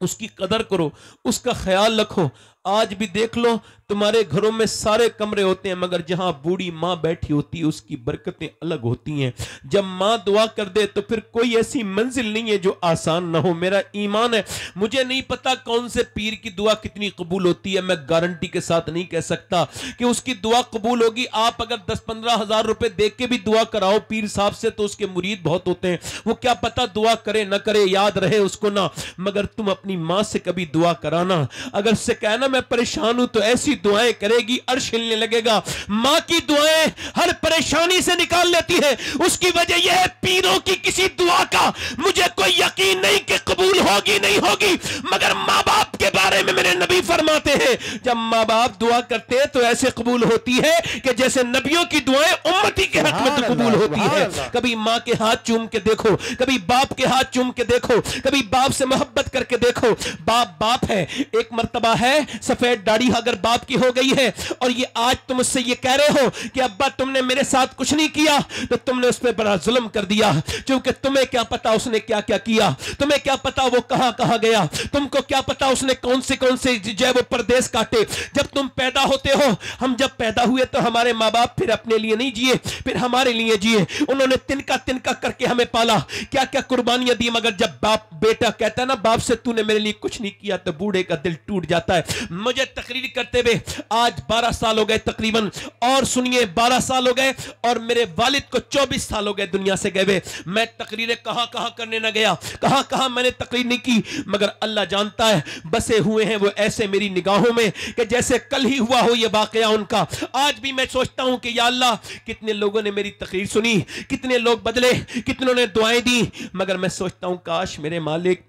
उसकी कदर करो, उसका ख्याल रखो। आज भी देख लो तुम्हारे घरों में सारे कमरे होते हैं, मगर जहां बूढ़ी माँ बैठी होती है उसकी बरकतें अलग होती हैं। जब माँ दुआ कर दे तो फिर कोई ऐसी मंजिल नहीं है जो आसान ना हो। मेरा ईमान है, मुझे नहीं पता कौन से पीर की दुआ कितनी कबूल होती है, मैं गारंटी के साथ नहीं कह सकता कि उसकी दुआ कबूल होगी। आप अगर 10-15 हजार रुपए दे के भी दुआ कराओ पीर साहब से तो उसके मुरीद बहुत होते हैं, वो क्या पता दुआ करे ना करे, याद रहे उसको ना। मगर तुम अपनी माँ से कभी दुआ कराना, अगर से कहना मैं परेशान हूं तो ऐसी दुआएं करेगी अर्श हिलने लगेगा। मां की दुआएं हर परेशानी से निकाल लेती है। उसकी वजह यह है पीरों की किसी दुआ का मुझे कोई यकीन नहीं कि कबूल होगी नहीं होगी, मगर मां बाप के बारे में मेरे नबी फरमाते हैं जब मां बाप दुआ करते हैं तो ऐसे कबूल होती है कि जैसे नबियों की दुआएं उम्मती के हक में तो कबूल होती है। कभी मां के हाथ चूम के देखो, कभी बाप के हाथ चूम के देखो, कभी बाप से मोहब्बत करके देखो। बाप बाप है। एक मर्तबा है सफेद दाढ़ी अगर बाप की हो गई है और ये आज तुम उससे ये कह रहे हो कि अब्बा तुमने मेरे साथ कुछ नहीं किया, तो तुमने उस पर बड़ा जुल्म कर दिया, क्योंकि तुम्हें क्या पता उसने क्या क्या किया, तुम्हें क्या पता वो कहां कहां गया, तुमको क्या पता उसने कौन से जो है वो परदेश काटे। जब तुम पैदा होते हो, हम जब पैदा हुए तो हमारे माँ बाप फिर अपने लिए नहीं जिए, फिर हमारे लिए जिए। उन्होंने तिनका तिनका करके हमें पाला, क्या क्या कुर्बानियां दी। मगर जब बाप बेटा कहता है ना बाप से तूने मेरे लिए कुछ नहीं किया, तो बूढ़े का दिल टूट जाता है। मुझे तकरीर करते हुए आज 12 साल हो गए तकरीबन, और सुनिए 12 साल हो गए और मेरे वालिद को 24 साल हो गए दुनिया से गए हुए। मैं तकरीरें कहां कहां करने न गया, कहां कहां मैंने तकरीर नहीं की, मगर अल्लाह जानता है बसे हुए हैं वो ऐसे मेरी निगाहों में कि जैसे कल ही हुआ हो ये वाकया उनका। आज भी मैं सोचता हूं कि या अल्लाह कितने लोगों ने मेरी तकरीर सुनी, कितने लोग बदले, कितनों ने दुआएं दी, मगर मैं सोचता हूं काश मेरे मालिक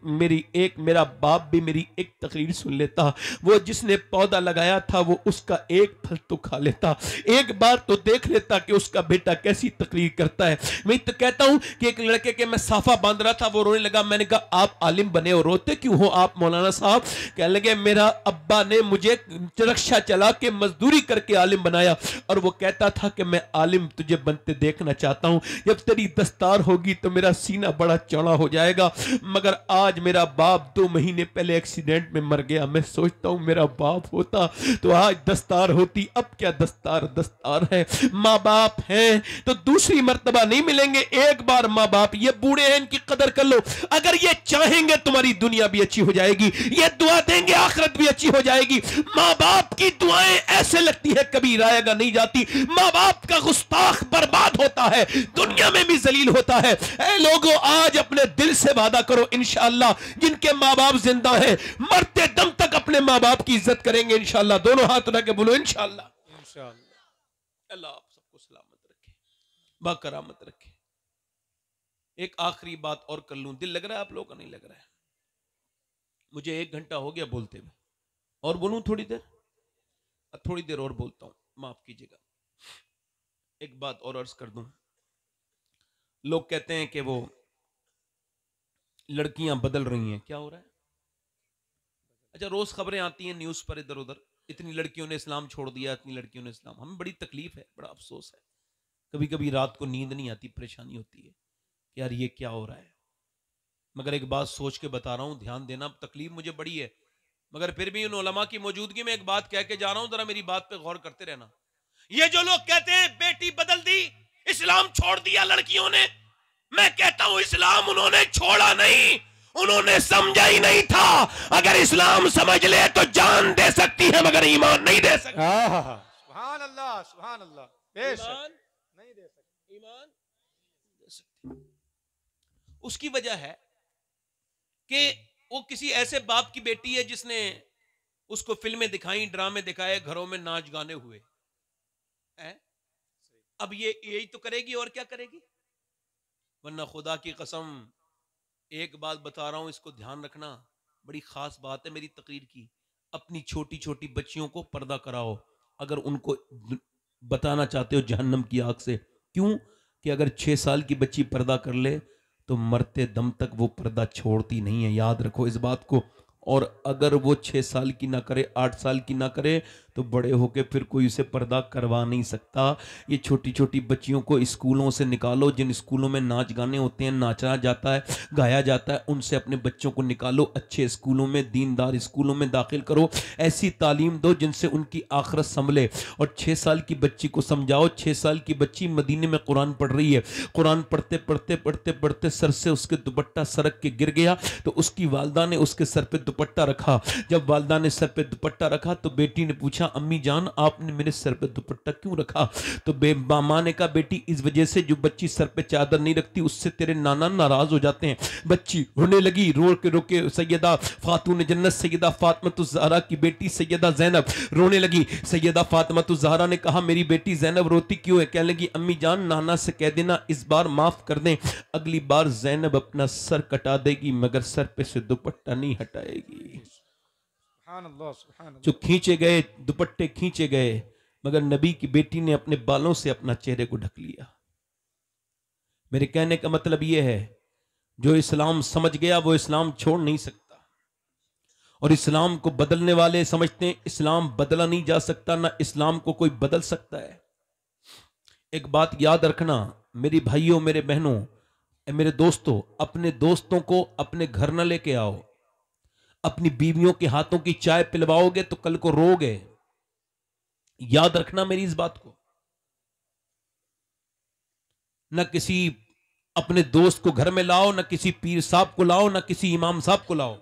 मेरा बाप भी मेरी एक तकरीर सुन लेता। वो जिसने पौधा लगाया था वो उसका एक फल तो खा लेता, एक बार तो देख लेता कि उसका बेटा कैसी तकरीर करता है। मैं तो कहता हूं कि एक लड़के के मैं साफा बांध रहा था, वो रोने लगा। मैंने कहा आप आलिम बने और रोते क्यों हो आप मौलाना साहब? कहने लगे मेरा अब्बा ने मुझे रिक्शा चला के मजदूरी करके आलिम बनाया, और वो कहता था कि मैं आलिम तुझे बनते देखना चाहता हूं, जब तेरी दस्तार होगी तो मेरा सीना बड़ा चौड़ा हो जाएगा। मगर आज मेरा बाप 2 महीने पहले एक्सीडेंट में मर गया। मैं सोचता हूं मेरा बाप होता तो आज दस्तार होती। अब क्या दस्तार दस्तार है, माँ बाप हैं तो दूसरी मर्तबा नहीं मिलेंगे, एक बार माँ बाप। ये बूढ़े हैं, इनकी कदर कर लो। अगर ये चाहेंगे तुम्हारी दुनिया भी अच्छी हो जाएगी, ये दुआ देंगे आखिरत भी अच्छी हो जाएगी। माँ बाप की दुआएं ऐसे लगती है कभी रायगा नहीं जाती। माँ बाप का गुस्ताख बर्बाद होता है, दुनिया में भी जलील होता है। ऐ लोगों आज अपने दिल से वादा करो इंशाअल्लाह जिनके माँ बाप जिंदा हैं मरते दम तक अपने माँ बाप की इज्जत करेंगे इंशाअल्लाह। दोनों हाथ उठा के बोलो इंशाअल्लाह। अल्लाह आप सबको सलामत रखे, बाकरामत रखे। एक आखिरी बात और कर लूं, दिल लग रहा है आप लोगों का? नहीं लग रहा है? मुझे 1 घंटा हो गया बोलते हुए, और बोलूं थोड़ी देर और बोलता हूं, माफ कीजिएगा। एक बात और अर्ज कर दूं, लोग कहते हैं कि वो लड़कियां बदल रही हैं, क्या हो रहा है? अच्छा, रोज खबरें आती हैं न्यूज पर इधर उधर, इतनी लड़कियों ने इस्लाम छोड़ दिया, इतनी लड़कियों ने इस्लाम। हमें बड़ी तकलीफ है, बड़ा अफसोस है, कभी कभी रात को नींद नहीं आती, परेशानी होती है कि यार ये क्या हो रहा है। मगर एक बात सोच के बता रहा हूं, ध्यान देना, तकलीफ मुझे बड़ी है, मगर फिर भी उन उलमा की मौजूदगी में एक बात कह के जा रहा हूं, जरा मेरी बात पे गौर करते रहना। ये जो लोग कहते हैं बेटी बदल दी, इस्लाम छोड़ दिया लड़कियों ने, मैं कहता हूं इस्लाम उन्होंने छोड़ा नहीं, उन्होंने समझा ही नहीं था। अगर इस्लाम समझ ले तो जान दे सकती है मगर ईमान नहीं दे सकती। सुभान अल्लाह, सुभान अल्लाह। ईमान नहीं दे सकती, ईमान दे सकती। उसकी वजह है कि वो किसी ऐसे बाप की बेटी है जिसने उसको फिल्में दिखाई, ड्रामे दिखाए, घरों में नाच गाने हुए हैं। अब ये यही तो करेगी और क्या करेगी? वरना खुदा की कसम एक बात बता रहा हूं, इसको ध्यान रखना, बड़ी खास बात है मेरी तकरीर की। अपनी छोटी छोटी बच्चियों को पर्दा कराओ अगर उनको बताना चाहते हो जहन्नम की आग से। क्यों? कि अगर 6 साल की बच्ची पर्दा कर ले तो मरते दम तक वो पर्दा छोड़ती नहीं है, याद रखो इस बात को। और अगर वो 6 साल की ना करे, 8 साल की ना करे, तो बड़े होके फिर कोई उसे पर्दा करवा नहीं सकता। ये छोटी छोटी बच्चियों को स्कूलों से निकालो, जिन स्कूलों में नाच गाने होते हैं, नाचा जाता है, गाया जाता है, उनसे अपने बच्चों को निकालो, अच्छे स्कूलों में, दीनदार स्कूलों में दाखिल करो, ऐसी तालीम दो जिनसे उनकी आखिरत संभले। और 6 साल की बच्ची को समझाओ, 6 साल की बच्ची मदीने में कुरान पढ़ रही है, कुरान पढ़ते पढ़ते पढ़ते पढ़ते सर से उसके दुपट्टा सरक के गिर गया, तो उसकी वालदा ने उसके सर पे दुपट्टा रखा। जब वालदा ने सर पे दुपट्टा रखा तो बेटी ने पूछा, अम्मी जान आपने मेरे सर पे दुपट्टा क्यों रखा? तो मां ने कहा, बेटी इस वजह से जो बच्ची सर पे चादर नहीं रखती उससे तेरे नाना नाराज हो जाते हैं। बच्ची रोने लगी, रो के रोके सैयदा खातून जन्नत सैयदा फातिमा ज़हरा की बेटी सैयदा ज़ैनब रोने लगी। सैयदा फातिमा ज़हरा ने कहा, मेरी बेटी ज़ैनब रोती क्यों है? कहने लगी, अम्मी जान नाना से कह देना इस बार माफ कर दें, अगली बार ज़ैनब अपना सर कटा देगी मगर सर पे से दुपट्टा नहीं हटाएगी। जो खींचे गए दुपट्टे खींचे गए, मगर नबी की बेटी ने अपने बालों से अपना चेहरे को ढक लिया। मेरे कहने का मतलब यह है, जो इस्लाम समझ गया वो इस्लाम छोड़ नहीं सकता। और इस्लाम को बदलने वाले समझते हैं इस्लाम बदला नहीं जा सकता, ना इस्लाम को कोई बदल सकता है। एक बात याद रखना मेरी भाइयों, मेरे बहनों, मेरे दोस्तों, अपने दोस्तों को अपने घर न लेके आओ। अपनी बीवियों के हाथों की चाय पिलवाओगे तो कल को रोगे। याद रखना मेरी इस बात को। न किसी अपने दोस्त को घर में लाओ, न किसी पीर साहब को लाओ, न किसी इमाम साहब को लाओ।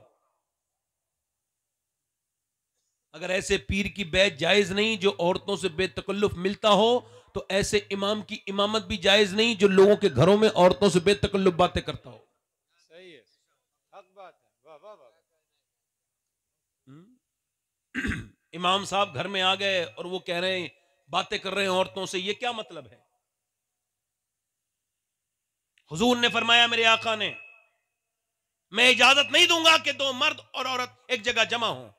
अगर ऐसे पीर की बैत जायज नहीं जो औरतों से बेतकल्लुफ मिलता हो, तो ऐसे इमाम की इमामत भी जायज नहीं जो लोगों के घरों में औरतों से बेतकल्लुफ बातें करता हो। सही है, हक बात है। वाह वाह वाह। इमाम साहब घर में आ गए और वो कह रहे हैं, बातें कर रहे हैं औरतों से, ये क्या मतलब है? हुजूर ने फरमाया, मेरे आका ने, मैं इजाजत नहीं दूंगा कि दो मर्द और औरत एक जगह जमा हो।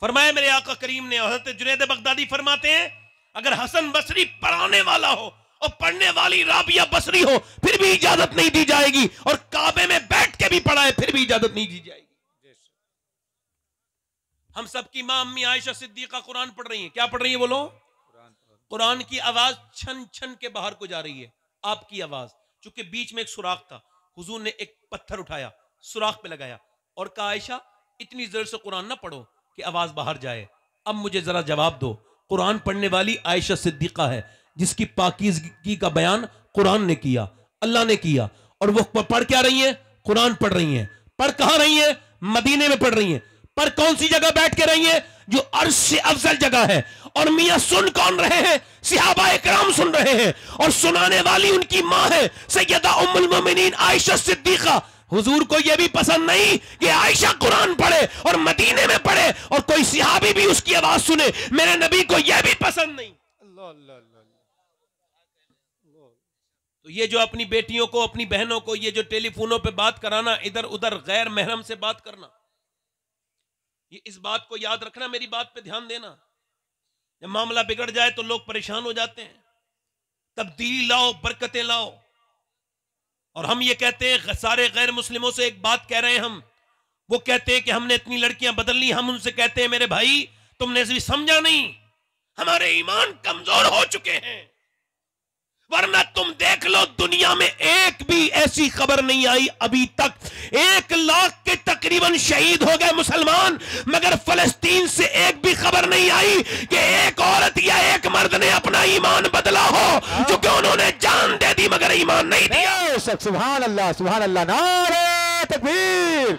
फरमाया मेरे आका करीम ने। हज़रत जुनैद बगदादी फरमाते हैं, अगर हसन बसरी पढ़ाने वाला हो और पढ़ने वाली राबिया बसरी हो फिर भी इजाजत नहीं दी जाएगी, और काबे में बैठ के भी पढ़ाए फिर भी इजाजत नहीं दी जाएगी। हम सबकी मां अम्मी आयशा सिद्दीका कुरान पढ़ रही हैं। क्या पढ़ रही है बोलो? कुरान की आवाज छन छन के बाहर को जा रही है, आपकी आवाज। चूंकि बीच में एक सुराख था, हुजूर ने एक पत्थर उठाया, सुराख पे लगाया और कहा, आयशा इतनी जोर से कुरान ना पढ़ो कि आवाज बाहर जाए। अब मुझे जरा जवाब दो, कुरान पढ़ने वाली आयशा सिद्दीका है जिसकी पाकीज़गी का बयान कुरान ने किया, अल्लाह ने किया, और वो पढ़ क्या रही है? कुरान पढ़ रही हैं। पढ़ कहां रही है? मदीने में पढ़ रही हैं। पर कौन सी जगह बैठ के रही है? जो अर्श से अफजल जगह है। और मियां सुन कौन रहे हैं? सहाबा इकराम सुन रहे हैं, और सुनाने वाली उनकी मां है सैयदा उम्मुल मोमिनीन आयशा सिद्दीका। हुजूर को यह भी पसंद नहीं कि आयशा कुरान पढ़े और मदीने में पढ़े और कोई सहाबी भी उसकी आवाज सुने। मेरे नबी को यह भी पसंद नहीं। अल्लाह अल्लाह अल्लाह। तो ये जो अपनी बेटियों को, अपनी बहनों को ये जो टेलीफोनों पे बात कराना, इधर उधर गैर महरम से बात करना, ये इस बात को याद रखना, मेरी बात पे ध्यान देना। जब मामला बिगड़ जाए तो लोग परेशान हो जाते हैं। तब्दीली लाओ, बरकतें लाओ। और हम ये कहते हैं, सारे गैर मुस्लिमों से एक बात कह रहे हैं हम, वो कहते हैं कि हमने इतनी लड़कियां बदल ली। हम उनसे कहते हैं, मेरे भाई तुमने भी समझा नहीं, हमारे ईमान कमजोर हो चुके हैं। वरना तुम देख लो, दुनिया में एक भी ऐसी खबर नहीं आई अभी तक। 1 लाख के तकरीबन शहीद हो गए मुसलमान, मगर फलस्तीन से एक भी खबर नहीं आई कि एक औरत या एक मर्द ने अपना ईमान बदला हो, क्योंकि उन्होंने जान दे दी मगर ईमान नहीं दिया। सुभान अल्लाह, सुभान अल्लाह। नारे तकबीर,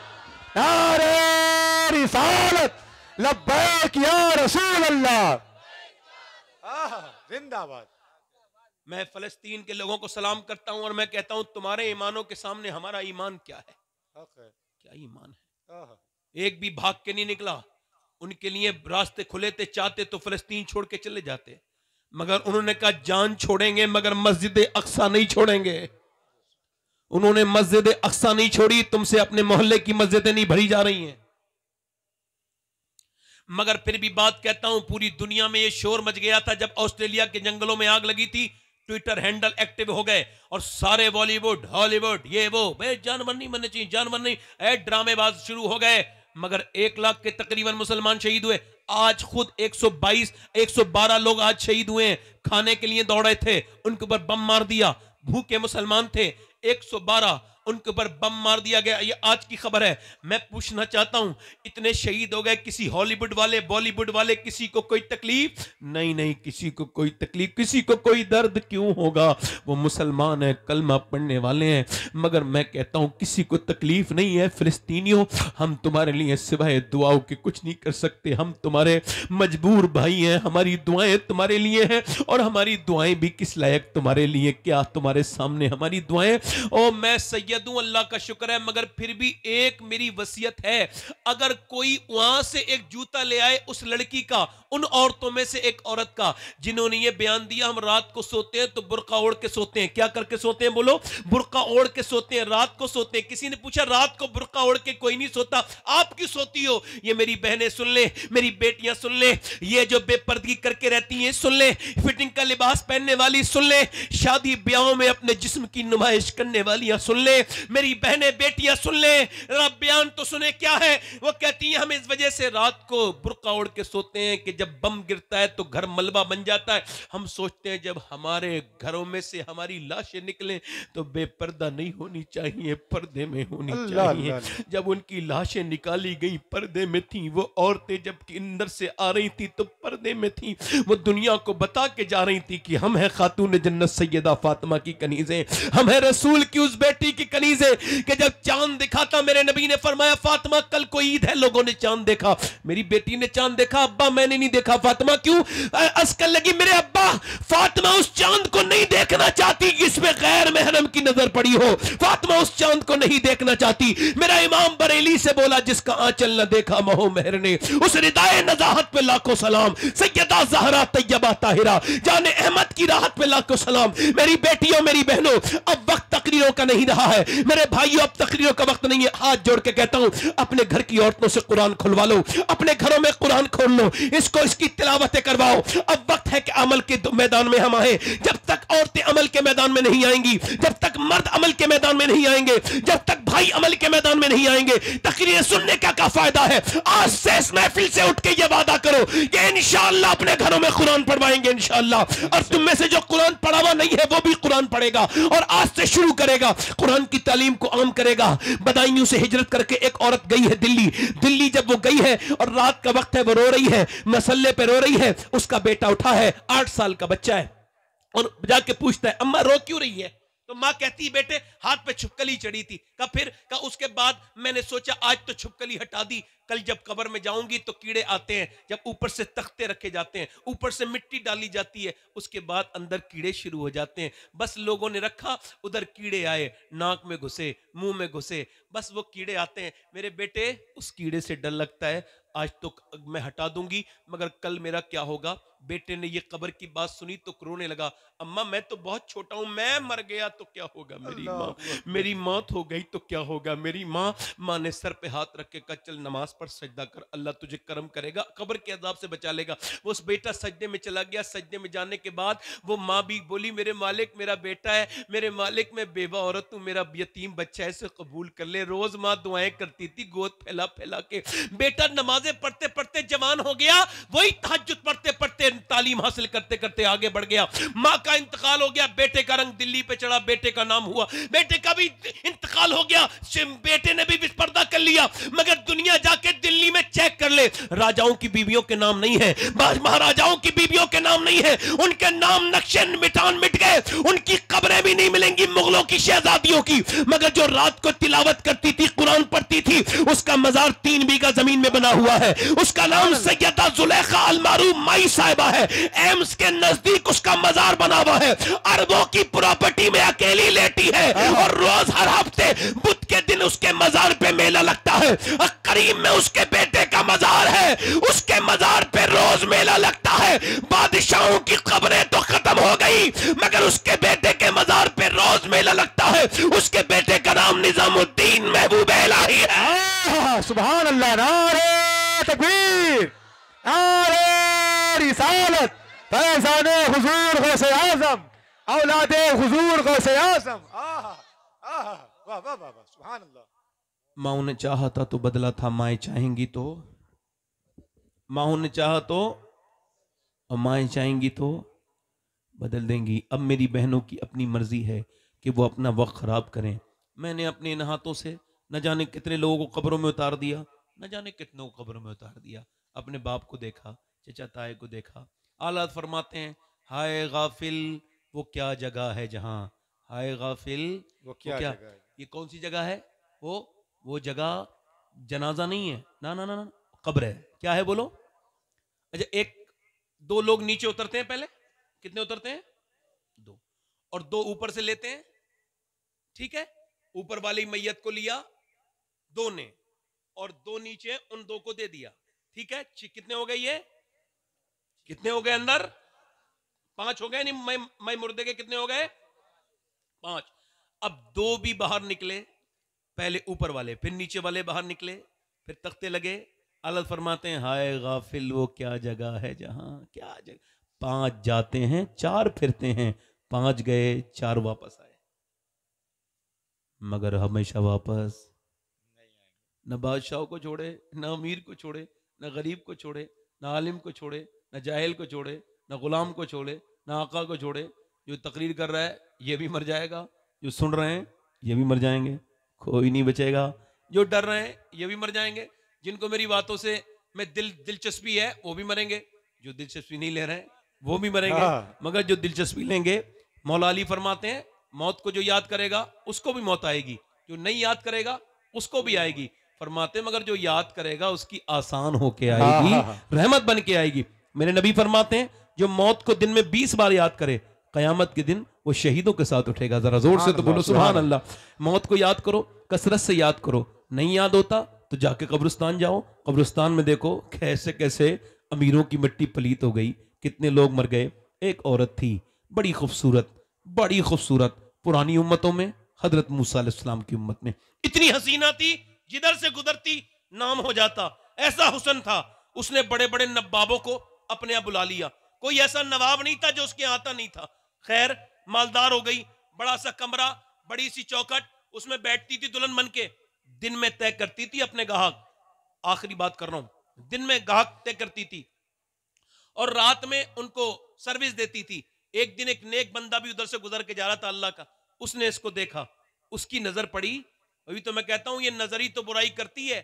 नारे रिसालत, लब्बैक या रसूल अल्लाह। जिंदाबाद। मैं फलस्तीन के लोगों को सलाम करता हूं और मैं कहता हूं, तुम्हारे ईमानों के सामने हमारा ईमान क्या है? क्या ईमान है? एक भी भाग के नहीं निकला। उनके लिए रास्ते खुले थे, चाहते तो फलस्तीन छोड़ के चले जाते, मगर उन्होंने कहा जान छोड़ेंगे मगर मस्जिद अक्सा नहीं छोड़ेंगे। उन्होंने मस्जिद अक्सा नहीं छोड़ी। तुमसे अपने मोहल्ले की मस्जिदें नहीं भरी जा रही हैं। मगर फिर भी बात कहता हूं, पूरी दुनिया में यह शोर मच गया था जब ऑस्ट्रेलिया के जंगलों में आग लगी थी। ट्विटर हैंडल एक्टिव हो गए और सारे बॉलीवुड, हॉलीवुड, ये वो, भाई जानवर नहीं मरने चाहिए, जानवर नहीं, ड्रामेबाज शुरू हो गए। मगर 1 लाख के तकरीबन मुसलमान शहीद हुए। आज खुद 122, 112 लोग आज शहीद हुए हैं। खाने के लिए दौड़े थे, उनके ऊपर बम मार दिया। भूखे मुसलमान थे, 112 उनके ऊपर बम मार दिया गया। ये आज की खबर है। मैं पूछना चाहता हूं, इतने शहीद हो गए, किसी हॉलीवुड वाले, बॉलीवुड वाले, किसी को कोई तकलीफ नहीं? नहीं, किसी को कोई तकलीफ, किसी को कोई दर्द क्यों होगा? वो मुसलमान है, कलमा पढ़ने वाले हैं। मगर मैं कहता हूं, किसी को तकलीफ नहीं है। फिलिस्तीनियों, हम तुम्हारे लिए सिवाय दुआओं के कुछ नहीं कर सकते। हम तुम्हारे मजबूर भाई हैं। हमारी दुआएं तुम्हारे लिए हैं, और हमारी दुआएं भी किस लायक तुम्हारे लिए, क्या तुम्हारे सामने हमारी दुआएं। ओ मैं सैयद हूं, अल्लाह का शुक्र है, मगर फिर भी एक मेरी वसीयत है, अगर कोई वहां से एक जूता ले आए उस लड़की का, उन औरतों में से एक औरत का जिन्होंने ये बयान दिया, हम रात को सोते हैं तो बुर्का ओढ़ के सोते हैं। क्या करके सोते हैं बोलो? बुर्का ओढ़ के सोते हैं, रात को सोते हैं। किसी ने पूछा रात को बुर्का ओढ़ के कोई नहीं सोता, आप क्यों सोती हो? ये मेरी बहनें सुन ले, मेरी बेटियां सुन ले, ये जो बेपर्दगी करके रहती हैं सुन ले, फिटिंग का लिबास पहनने वाली सुन ले, शादी ब्याहों में अपने जिस्म की नुमाइश करने वालियां सुन ले, मेरी बहनें बेटियां सुन ले, रब बयान तो सुने क्या है। वो कहती हैं हम इस वजह से रात को बुर्का ओढ़ के सोते हैं कि जब बम गिरता है तो घर मलबा बन जाता है। हम सोचते हैं जब हमारे घरों में से हमारी लाशें निकलें तो बेपर्दा नहीं होनी चाहिए, पर्दे में होनी चाहिए। जब उनकी लाशें निकाली गई पर्दे में थी, वो औरतें जब अंदर से आ रही थी तो पर्दे में थी। वो दुनिया को बता के जा रही थी कि हम है खातून जन्नत सैयदा फातिमा की कनीजें, हम है रसूल की उस बेटी की कनीजें कि जब चांद दिखा था मेरे नबी ने फरमाया फातिमा कल को ईद है, लोगों ने चांद देखा, मेरी बेटी ने चांद देखा, अब्बा मैंने नहीं देखा। फातिमा क्यों? अस्कल लगी मेरे अब्बा, फातिमा उस चांद को नहीं देखना चाहती जिसमें गैर महरम की नजर पड़ी हो। फातिमा उस चांद को नहीं देखना चाहती। मेरा इमाम बरेली से बोला जिसका आंचल न देखा महो महर ने, उस रिदाए नजाहत पे लाखों सलाम। सैयदा ज़हरा तैयबा ताहिरा जाने अहमद की राहत पे लाखों सलाम। मेरी बेटियों मेरी बहनों, अब वक्त तकरीरों का नहीं रहा है मेरे भाइयों, अब तकरीरों का वक्त नहीं है। हाथ जोड़ के कहता हूं अपने घर की औरतों से कुरान खुलवा लो, अपने घरों में कुरान खोल लो, इसकी तिलावतें करवाओ। अब वक्त है कि अमल के मैदान में हम आए। जब तक औरतें अमल के मैदान में नहीं आएंगी, जब तक मर्द अमल के मैदान में नहीं आएंगे, जब तक भाई अमल के मैदान में नहीं आएंगे, तकरीरें सुनने का क्या फायदा है? आज से इस महफिल से उठ के ये वादा करो कि इंशाअल्लाह अपने घरों में कुरान पढ़वाएंगे इंशाअल्लाह। और तुम में से जो कुरान पढ़ा हुआ नहीं है वो भी कुरान पढ़ेगा और आज से शुरू करेगा, कुरान की तालीम को आम करेगा। बदायूं से हिजरत करके एक औरत गई है दिल्ली। दिल्ली जब वो गई है और रात का वक्त है, वो रो रही है, मसल्ले पे रो रही है। उसका बेटा उठा है, 8 साल का बच्चा है, और जाके पूछता है अम्मा रो क्यों रही है? तो मां कहती है बेटे हाथ पे छिपकली चढ़ी थी। का फिर का उसके बाद मैंने सोचा आज तो छिपकली हटा दी, कल जब कब्र में जाऊंगी तो कीड़े आते हैं, जब ऊपर से तख्ते रखे जाते हैं, ऊपर से मिट्टी डाली जाती है, उसके बाद अंदर कीड़े शुरू हो जाते हैं। बस लोगों ने रखा, उधर कीड़े आए, नाक में घुसे, मुंह में घुसे, बस वो कीड़े आते हैं। मेरे बेटे उस कीड़े से डर लगता है, आज तो मैं हटा दूंगी मगर कल मेरा क्या होगा? बेटे ने ये कब्र की बात सुनी तो रोने लगा, अम्मा मैं तो बहुत छोटा हूं, मैं मर गया तो क्या होगा? मेरी मौत हो गई तो क्या होगा? मेरी माँ ने सर पे हाथ रख के कहा चल नमाज पर सजदा कर, अल्लाह तुझे करम करेगा, कब्र के अजाब से बचा लेगा। वो उस बेटा सजदे में चला गया। सजदे में जाने के बाद वो माँ भी बोली मेरे मालिक मेरा बेटा है, मेरे मालिक मैं बेवा औरत हूँ, मेरा यतीम बच्चा है, इसे कबूल कर ले। रोज माँ दुआएं करती थी गोद फैला फैला के। बेटा नमाजें पढ़ते पढ़ते जवान हो गया, वही तहज्जुद पढ़ते पढ़ते तालीम हासिल करते करते आगे बढ़ गया। माँ का इंतकाल हो गया, बेटे का रंग दिल्ली पे चढ़ा, बेटे का नाम हुआ, बेटे का भी इंतकाल हो गया, बेटे ने भी पर्दा कर लिया। मगर दुनिया जाके दिल्ली में चेक कर ले, राजाओं की बीवियों के नाम नहीं है, महाराजाओं की बीवियों के नाम नहीं है, उनके नाम नक्शे मिटान मिट गए, उनकी कब्रें भी नहीं मिलेंगी मुगलों की शहजादियों की। मगर जो रात को तिलावत करती थी, कुरान पढ़ती थी, उसका मजार 3 बीघा जमीन में बना हुआ है। उसका नाम सैयदा जुलेखा अलमारूफ माई साहिबा है। एम्स के नजदीक उसका मजार बना हुआ है। अरबों की प्रॉपर्टी में अकेली लेटी है और रोज हर हफ्ते बुध के दिन उसके मजार पे मेला लगता है। करीम में उसके बेटे का मजार है, उसके मजार पे रोज मेला लगता है। बादशाहों की खबरें तो खत्म हो गई मगर उसके बेटे के मजार पे रोज मेला लगता है। उसके बेटे का नाम निजामुद्दीन महबूब इलाही है। सुभान अल्लाह, नारे तकबीर, नारे रिसालत, फैज़ाने हुजूर गौसे आज़म, औलादे हुजूर गौसे आज़म। वाह वाह वाह, सुभान अल्लाह। माँ ने चाहा था तो बदला था, माएँ चाहेंगी तो, माँ ने चाहा तो और माएँ चाहेंगी तो बदल देंगी। अब मेरी बहनों की अपनी मर्जी है कि वो अपना वक्त खराब करें। मैंने अपने इन हाथों से न जाने कितने लोगों को कब्रों में उतार दिया, न जाने कितनों को कब्रों में उतार दिया। अपने बाप को देखा, चचा ताए को देखा। आलात फरमाते हैं हाय गाफिल वो क्या जगह है जहां, हाय गाफिल वो क्या जगह है। ये कौन सी जगह है? वो जगह जनाजा नहीं है, ना ना ना ना, कब्र है। क्या है बोलो? अच्छा, 1-2 लोग नीचे उतरते हैं, पहले कितने उतरते हैं? 2, और 2 ऊपर से लेते हैं, ठीक है। ऊपर वाली मैयत को लिया 2 ने और 2 नीचे, उन 2 को दे दिया, ठीक है। कितने हो गए ये? कितने हो गए अंदर? 5 हो गए। नहीं, मैं मुर्दे के कितने हो गए? 5। अब 2 भी बाहर निकले, पहले ऊपर वाले, फिर नीचे वाले बाहर निकले, फिर तख्ते लगे। अल्लाह फरमाते हैं हाय गाफिल, वो क्या जगह है जहां, क्या जगह। 5 जाते हैं, 4 फिरते हैं, 5 गए, 4 वापस आए, मगर हमेशा वापस न बादशाह को छोड़े, न अमीर को छोड़े, न गरीब को छोड़े, न आलिम को छोड़े, न जाहिल को छोड़े, न गुलाम को छोड़े, न आका को छोड़े। जो तकरीर कर रहा है ये भी मर जाएगा, जो सुन रहे हैं ये भी मर जाएंगे, कोई नहीं बचेगा। जो डर रहे हैं ये भी मर जाएंगे, जिनको मेरी बातों से मैं दिलचस्पी है वो भी मरेंगे, जो दिलचस्पी नहीं ले रहे हैं वो भी मरेंगे। मगर जो दिलचस्पी लेंगे, मौला अली फरमाते हैं मौत को जो याद करेगा उसको भी मौत आएगी, जो नहीं याद करेगा उसको भी आएगी। फरमाते मगर जो याद करेगा उसकी आसान होके आएगी, रहमत बन के आएगी। मेरे नबी फरमाते हैं जो मौत को दिन में 20 बार याद करे, कयामत के दिन वो शहीदों के साथ उठेगा। जरा जोर से तो बोलो सुभान अल्लाह। मौत को याद करो, कसरत से याद करो। नहीं याद होता तो जाके कब्रिस्तान जाओ, कब्रिस्तान में देखो कैसे कैसे अमीरों की मिट्टी पलीत हो गई, कितने लोग मर गए। एक औरत थी बड़ी खूबसूरत, बड़ी खूबसूरत, पुरानी उम्मतों में, हजरत मूसा अलैहिस्सलाम की उम्मत में इतनी हसीना थी, जिधर से गुजरती नाम हो जाता, ऐसा हुस्न था। उसने बड़े बड़े नवाबों को अपने यहाँ बुला लिया, कोई ऐसा नवाब नहीं था जो उसके यहाँ आता नहीं था। खैर मालदार हो गई, बड़ा सा कमरा, बड़ी सी चौखट, उसमें बैठती थी दुल्हन बन के। दिन में तय करती थी अपने गाहक, आखिरी बात कर रहा हूं, दिन में गाहक तय करती थी और रात में उनको सर्विस देती थी। एक दिन एक नेक बंदा भी उधर से गुजर के जा रहा था अल्लाह का, उसने इसको देखा, उसकी नजर पड़ी। अभी तो मैं कहता हूं ये नजर ही तो बुराई करती है।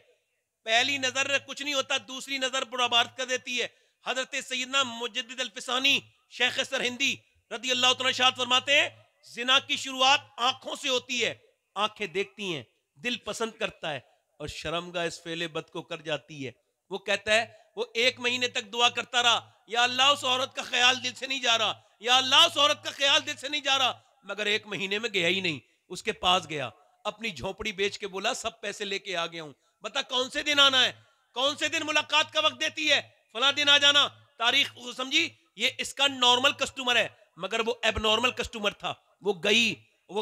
पहली नजर कुछ नहीं होता, दूसरी नजर बुराबाद कर देती है। हजरत सैयदना मुजद्दिद अल-फिसानी शेख सरहिंदी रदी अल्लाह तआला इरशाद फरमाते हैं जिना की शुरुआत आंखों से होती है, आंखें देखती हैं, दिल पसंद करता है और शर्मगाह इस फेले बद को कर जाती है। वो कहता है वो 1 महीने तक दुआ करता रहा, या अल्लाह उस औरत का ख्याल दिल से नहीं जा रहा, या अल्लाह उस औरत का ख्याल दिल से नहीं जा रहा, मगर 1 महीने में गया ही नहीं। उसके पास गया, अपनी झोपड़ी बेच के बोला सब पैसे लेके आ गया हूं, बता कौन से दिन आना है, कौन से दिन मुलाकात का वक्त देती है, फला दिन आ जाना, तारीख समझी। ये इसका नॉर्मल कस्टमर है, मगर वो एबनॉर्मल कस्टमर था। वो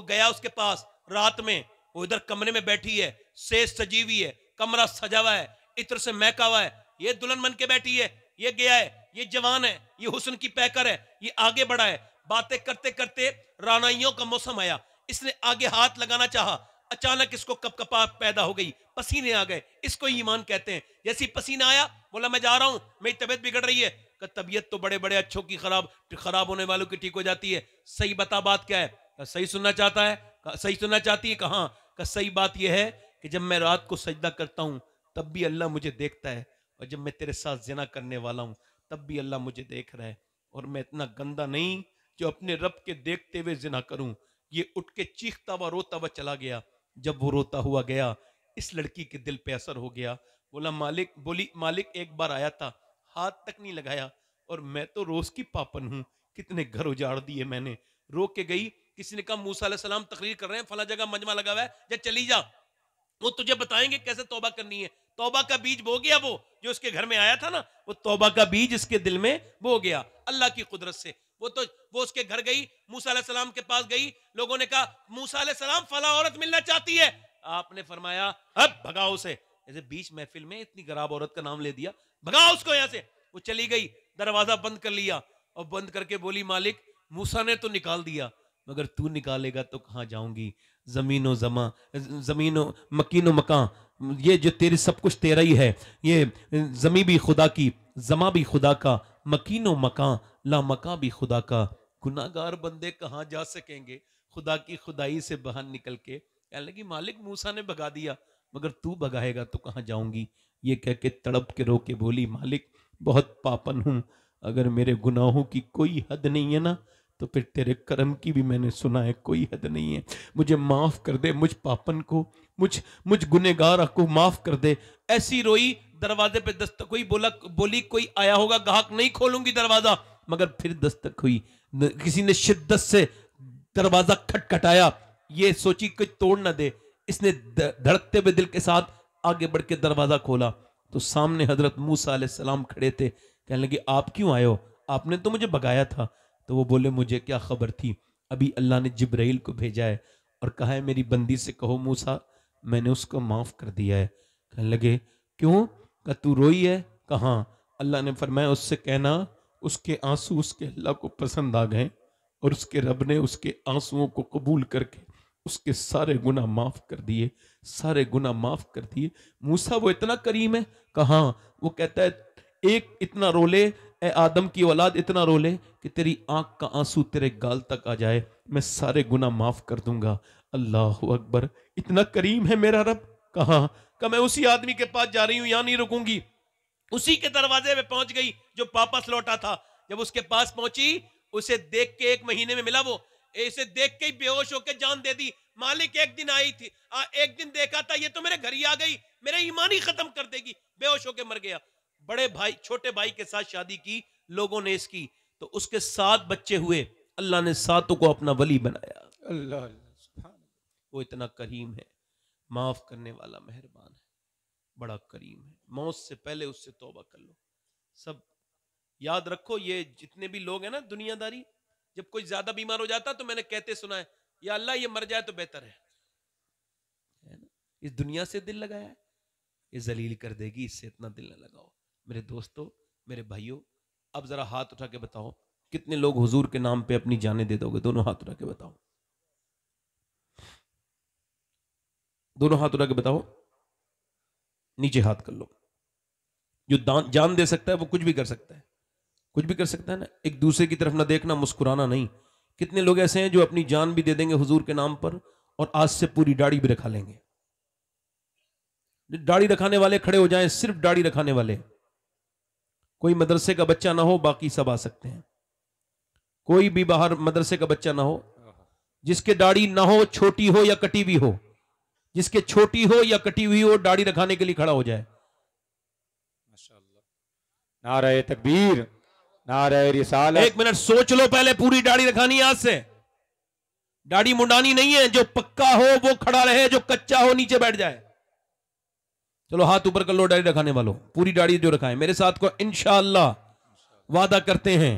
गया उसके पास रात में, वो इधर कमरे में बैठी है, सेज सजी हुई है, कमरा सजा हुआ है, इत्र से महका हुआ है, ये दुल्हन बन के बैठी है, ये गया है, ये जवान है, ये हुस्न की पैकर है, ये आगे बढ़ा है। बातें करते करते रानाइयों का मौसम आया, इसने आगे हाथ लगाना चाहा, अचानक इसको कपकपा पैदा हो गई, पसीने आ गए, इसको ईमान कहते हैं। जैसे ही पसीना आया बोला मैं जा रहा हूं, मेरी तबीयत बिगड़ रही है। तबीयत तो बड़े बड़े अच्छों की खराब होने वालों की ठीक हो जाती है, सही बता बात क्या है। सही सुनना चाहता है, सही सुनना चाहती है, कहां का सही बात यह है कि जब मैं रात को सजदा करता हूं तब भी अल्लाह मुझे देखता है, और जब मैं तेरे साथ ज़िना करने वाला हूं तब भी अल्लाह मुझे देख रहा है, और मैं इतना गंदा नहीं जो अपने रब के देखते हुए ज़िना करूं। ये उठ के चीखता हुआ रोता हुआ चला गया। जब वो रोता हुआ गया, इस लड़की के दिल पे असर हो गया। बोली मालिक एक बार आया था, हाथ तक नहीं लगाया, और मैं तो रोज की पापन हूं, कितने घर उजाड़ दिए मैंने। रो के गई, किसी ने कहा मूसा अलैहिस्सलाम तकरीर कर रहे हैं, फला जगह मजमा लगा हुआ है, जा चली जा, वो तुझे बताएंगे कैसे तौबा करनी है। तौबा का बीज बो गया, वो जो उसके घर में आया था ना, वो तौबा का बीज इसके दिल में बो गया अल्लाह की कुदरत से। वो उसके घर गई, मूसा अलैहिस्सलाम के पास गई, लोगों ने कहा मूसा अलैहिस्सलाम फला औरत मिलना चाहती है। आपने फरमाया अब भगाओ उसे, ऐसे बीच महफिल में इतनी खराब औरत का नाम ले दिया, भगाओ उसको यहाँ से। वो चली गई, दरवाजा बंद कर लिया, और बंद करके बोली मालिक मूसा ने तो निकाल दिया, मगर तू निकालेगा तो कहाँ जाऊंगी। जमीनो मकीनो मकान, ये जो तेरे सब कुछ तेरा ही है, ये जमी भी खुदा की, जमा भी खुदा का, मकीनो मकान ला मका भी खुदा का। गुनाहगार बंदे कहाँ जा सकेंगे खुदा की खुदाई से बाहर निकल के। कहने लगी मालिक मूसा ने भगा दिया, मगर तू भगाएगा तो कहाँ जाऊंगी। ये कह के तड़प के रो के बोली मालिक बहुत पापन हूं, अगर मेरे गुनाहों की कोई हद नहीं है ना, तो फिर तेरे करम की भी मैंने सुना है कोई हद नहीं है। मुझे माफ कर दे, मुझ पापन को, मुझ गुनेगार को माफ कर दे। ऐसी रोई, दरवाजे पे दस्तक हुई, बोली कोई आया होगा, गाहक नहीं खोलूंगी दरवाजा, मगर फिर दस्तक हुई, किसी ने शिद्दत से दरवाजा खटखटाया, ये सोची कोई तोड़ ना दे। इसने धड़कते हुए दिल के साथ आगे बढ़ के दरवाजा खोला, तो सामने हजरत मूसा अलैहिस्सलाम खड़े थे। कहने लगे आप क्यों आए हो, आपने तो मुझे भगाया था। तो वो बोले मुझे क्या खबर थी, अभी अल्लाह ने जिब्राइल को भेजा है और कहा है मेरी बंदी से कहो मूसा मैंने उसको माफ कर दिया है। कहने लगे क्यों, कहा तू रोई है, कहा अल्लाह ने फरमाया उससे कहना उसके आंसू उसके अल्लाह को पसंद आ गए और उसके रब ने उसके आंसुओं को कबूल करके उसके सारे गुनाह माफ कर दिए, सारे गुनाह माफ कर दिए। मूसा वो इतना करीम है, कहा वो कहता है एक इतना रोले ए आदम की औलाद, इतना रोले कि तेरी आंख का आंसू तेरे गाल तक आ जाए, मैं सारे गुनाह माफ कर दूंगा। अल्लाह अकबर, इतना करीम है मेरा रब। कहा मैं उसी आदमी के पास जा रही हूं, यहां नहीं रुकूंगी। उसी के दरवाजे पे पहुंच गई जो वापस लौटा था। जब उसके पास पहुंची, उसे देख के 1 महीने में मिला, वो इसे देख के ही बेहोश होकर जान दे दी। मालिक एक दिन आई थी, एक दिन देखा था, ये तो मेरे घर ही आ गई, मेरे ईमान ही खत्म कर देगी, बेहोश होकर मर गया। बड़े भाई छोटे भाई के साथ शादी की लोगों ने इसकी, तो उसके 7 बच्चे हुए, अल्लाह ने 7 को अपना वली बनाया। अल्लाह, वो इतना करीम है, माफ करने वाला, मेहरबान है, बड़ा करीम है। मौत से पहले उससे तौबा कर लो। सब याद रखो, ये जितने भी लोग हैं ना दुनियादारी, जब कोई ज्यादा बीमार हो जाता तो मैंने कहते सुना है या अल्लाह ये मर जाए तो बेहतर है ना? इस दुनिया से दिल लगाया है, ये जलील कर देगी, इससे इतना दिल न लगाओ। मेरे दोस्तों, मेरे भाइयों, अब जरा हाथ उठा के बताओ कितने लोग हुजूर के नाम पे अपनी जानें दे दोगे? दोनों हाथ उठा के बताओ, दोनों हाथ उठा के बताओ, नीचे हाथ कर लो। जो जान दे सकता है वो कुछ भी कर सकता है, कुछ भी कर सकता है ना। एक दूसरे की तरफ ना देखना, मुस्कुराना नहीं। कितने लोग ऐसे हैं जो अपनी जान भी दे देंगे हुजूर के नाम पर और आज से पूरी दाढ़ी भी रखा लेंगे। दाढ़ी रखाने वाले खड़े हो जाएं, सिर्फ दाढ़ी रखाने वाले। कोई मदरसे का बच्चा ना हो, बाकी सब आ सकते हैं। कोई भी बाहर मदरसे का बच्चा ना हो, जिसके दाढ़ी ना हो, छोटी हो या कटी हुई हो, जिसके छोटी हो या कटी हुई हो, दाढ़ी रखाने के लिए खड़ा हो जाए। माशाअल्लाह। नारे तकबीर, नारे रिसालत। 1 मिनट सोच लो, पहले पूरी दाढ़ी रखानी है आज से। दाढ़ी मुंडानी नहीं है, जो पक्का हो वो खड़ा रहे, जो कच्चा हो नीचे बैठ जाए। चलो हाथ ऊपर कर लो दाढ़ी रखाने वालों, पूरी दाढ़ी जो रखाए मेरे साथ को इंशाअल्लाह वादा करते हैं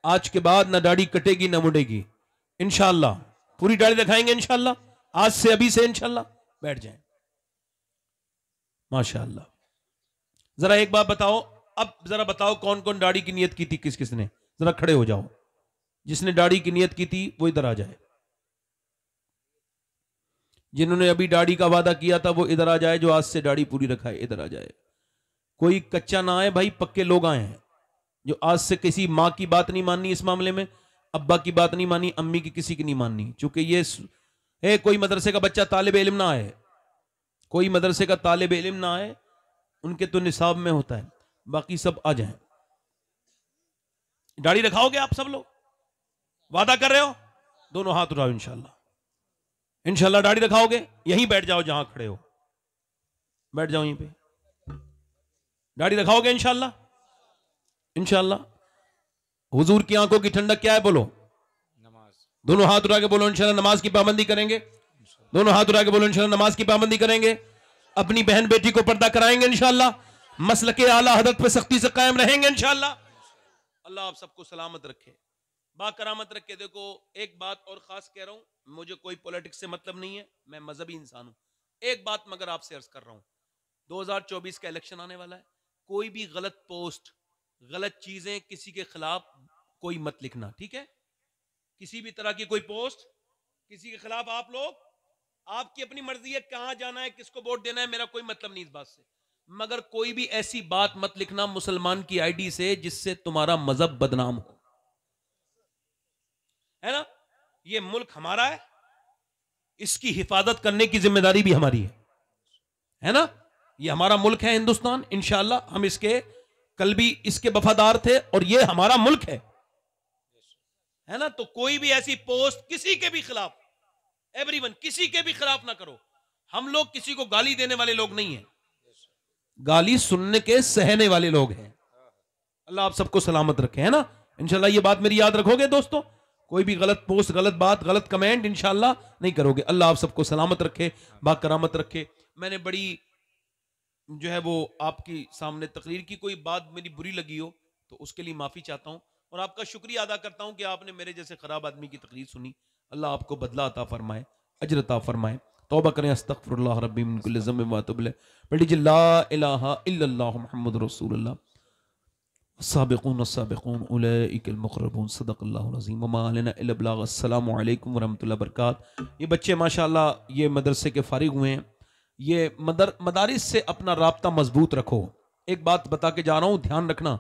आज के बाद ना दाढ़ी कटेगी ना मुड़ेगी। इंशाअल्लाह पूरी दाढ़ी रखाएंगे इंशाअल्लाह, आज से अभी से इंशाअल्लाह। बैठ जाएं। माशाअल्लाह। जरा एक बात बताओ, अब जरा बताओ कौन कौन दाढ़ी की नियत की थी, किस किसने? जरा खड़े हो जाओ, जिसने दाढ़ी की नियत की थी वो इधर आ जाए। जिन्होंने अभी दाढ़ी का वादा किया था वो इधर आ जाए, जो आज से दाढ़ी पूरी रखाए इधर आ जाए। कोई कच्चा ना आए भाई, पक्के लोग आए हैं जो आज से किसी माँ की बात नहीं माननी इस मामले में, अब्बा की बात नहीं माननी, अम्मी की किसी की नहीं माननी। चूंकि ये कोई मदरसे का बच्चा तालिब इल्म ना आए, कोई मदरसे का तालिब इल्म ना आए, उनके तो निसाब में होता है, बाकी सब आ जाएं। दाढ़ी रखाओगे आप सब लोग? वादा कर रहे हो? दोनों हाथ उठाओ इंशाल्लाह। इंशाल्लाह दाढ़ी रखाओगे? यहीं बैठ जाओ जहां खड़े हो, बैठ जाओ यहीं पे। दाढ़ी रखाओगे इंशाल्लाह? इंशाल्लाह। हुजूर की आंखों की ठंडक क्या है बोलो? नमाज। दोनों हाथ उठा के बोलो इंशाल्लाह नमाज की पाबंदी करेंगे। दोनों हाथ उठा के बोलो इंशाल्लाह नमाज की पाबंदी करेंगे। अपनी बहन बेटी को पर्दा कराएंगे इंशाल्लाह। मसलके आला हदरत पे सख्ती से कायम रहेंगे इंशाल्लाह। अल्लाह आप सबको सलामत रखे, बाकरामत रखे। देखो एक बात और खास कह रहा हूं, मुझे कोई पॉलिटिक्स से मतलब नहीं है, मैं मजहबी इंसान हूं। एक बात मगर आपसे अर्ज कर रहा हूं, 2024 का इलेक्शन आने वाला है, कोई भी गलत पोस्ट, गलत चीजें किसी के खिलाफ कोई मत लिखना, ठीक है? किसी भी तरह की कोई पोस्ट किसी के खिलाफ, आप लोग आपकी अपनी मर्जी है कहां जाना है, किसको वोट देना है, मेरा कोई मतलब नहीं इस बात से, मगर कोई भी ऐसी बात मत लिखना मुसलमान की आईडी से जिससे तुम्हारा मजहब बदनाम हो, है ना? ये मुल्क हमारा है, इसकी हिफाजत करने की जिम्मेदारी भी हमारी है ना? ये हमारा मुल्क है हिंदुस्तान, इंशाअल्लाह हम इसके कल भी इसके वफादार थे और ये हमारा मुल्क है ना? तो कोई भी ऐसी पोस्ट किसी के भी खिलाफ, एवरीवन किसी के भी खिलाफ ना करो। हम लोग किसी को गाली देने वाले लोग नहीं हैं, गाली सुनने के सहने वाले लोग हैं। अल्लाह आप सबको सलामत रखे, है ना? इंशाल्लाह ये बात मेरी याद रखोगे दोस्तों, कोई भी गलत पोस्ट, गलत बात, गलत कमेंट इंशाल्लाह नहीं करोगे। अल्लाह आप सबको सलामत रखे, बाकरामत रखे। मैंने बड़ी जो है वो आपकी सामने तकरीर की, कोई बात मेरी बुरी लगी हो तो उसके लिए माफ़ी चाहता हूँ और आपका शुक्रिया अदा करता हूँ कि आपने मेरे जैसे ख़राब आदमी की तकरीर सुनी। अल्लाह आपको बदला अता फरमाए, अजर अता फरमाए। तौबा करें, अस्तगफिरुल्लाह रब्बी मिन कुल्लि ज़ंबिन व अतूबु इलैह। पढ़ लीजिए ला इलाहा इल्लल्लाहु मुहम्मदुर रसूलुल्लाह। साबिक़ून अस्साबिक़ून उलैइकल मुक़र्रबून। सदक़ल्लाहुल अज़ीम व मा अलैना इल्ला बलाग़। अस्सलामु अलैकुम व रहमतुल्लाहि व बरकातहू। ये बच्चे माशाअल्लाह ये मदरसे के फारिग हुए हैं। ये मदारिस से अपना राब्ता मजबूत रखो। एक बात बता के जा रहा हूं, ध्यान रखना।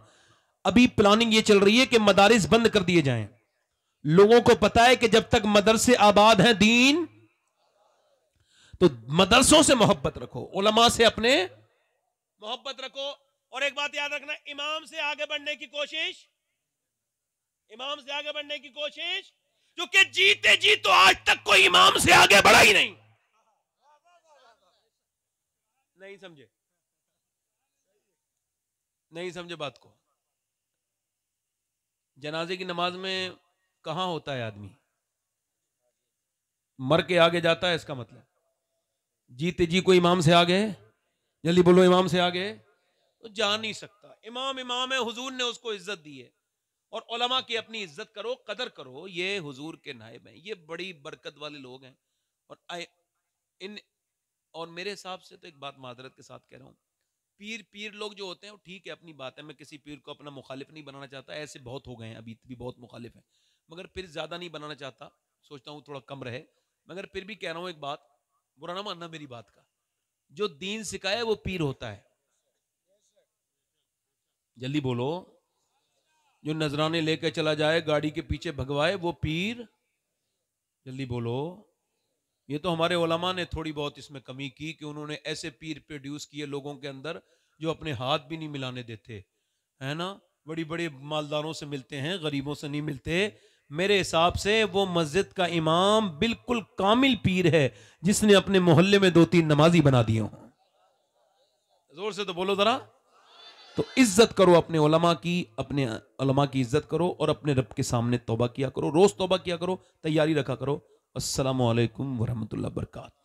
अभी प्लानिंग ये चल रही है कि मदारिस बंद कर दिए जाएं। लोगों को पता है कि जब तक मदरसे आबाद हैं दीन, तो मदरसों से मोहब्बत रखो, उलमा से अपने मोहब्बत रखो। और एक बात याद रखना, इमाम से आगे बढ़ने की कोशिश, इमाम से आगे बढ़ने की कोशिश, क्योंकि जीते जी तो आज तक कोई इमाम से आगे बढ़ा ही नहीं। नहीं समझे, नहीं समझे बात को। जनाजे की नमाज में कहां होता है आदमी, मर के आगे जाता है, इसका मतलब जीते जी कोई इमाम से आगे, जल्दी बोलो, इमाम से आगे तो जा नहीं सकता। इमाम इमाम है, हुजूर ने उसको इज्जत दी है। और उलमा की अपनी इज्जत करो, कदर करो। ये हुजूर के नायब हैं, ये बड़ी बरकत वाले लोग हैं। और मेरे हिसाब से तो एक बात मादरत के साथ कह रहा हूँ, पीर लोग जो होते हैं वो ठीक है, अपनी बात है, मैं किसी पीर को अपना मुखालिफ नहीं बनाना चाहता। ऐसे बहुत हो गए हैं, अभी भी बहुत मुखालिफ हैं, मगर फिर ज्यादा नहीं बनाना चाहता, सोचता हूँ थोड़ा कम रहे। मगर फिर भी कह रहा हूँ एक बात, बुरा ना मानना मेरी बात का, जो दीन सिखाए वो पीर होता है। जल्दी बोलो, जो नजराने लेकर चला जाए, गाड़ी के पीछे भगवाए, वो पीर। जल्दी बोलो। ये तो हमारे उलमा ने थोड़ी बहुत इसमें कमी की कि उन्होंने ऐसे पीर प्रोड्यूस किए लोगों के अंदर जो अपने हाथ भी नहीं मिलाने देते, है ना। बड़ी बड़ी मालदारों से मिलते हैं, गरीबों से नहीं मिलते। मेरे हिसाब से वो मस्जिद का इमाम बिल्कुल कामिल पीर है, जिसने अपने मोहल्ले में 2-3 नमाजी बना दिए हों। जोर से तो बोलो जरा। तो इज्जत करो अपने उलमा की, अपने उलमा की इज्जत करो और अपने रब के सामने तौबा किया करो, रोज तौबा किया करो, तैयारी रखा करो। अस्सलामु अलैकुम वरहमतुल्लाहि वबरकातुहू।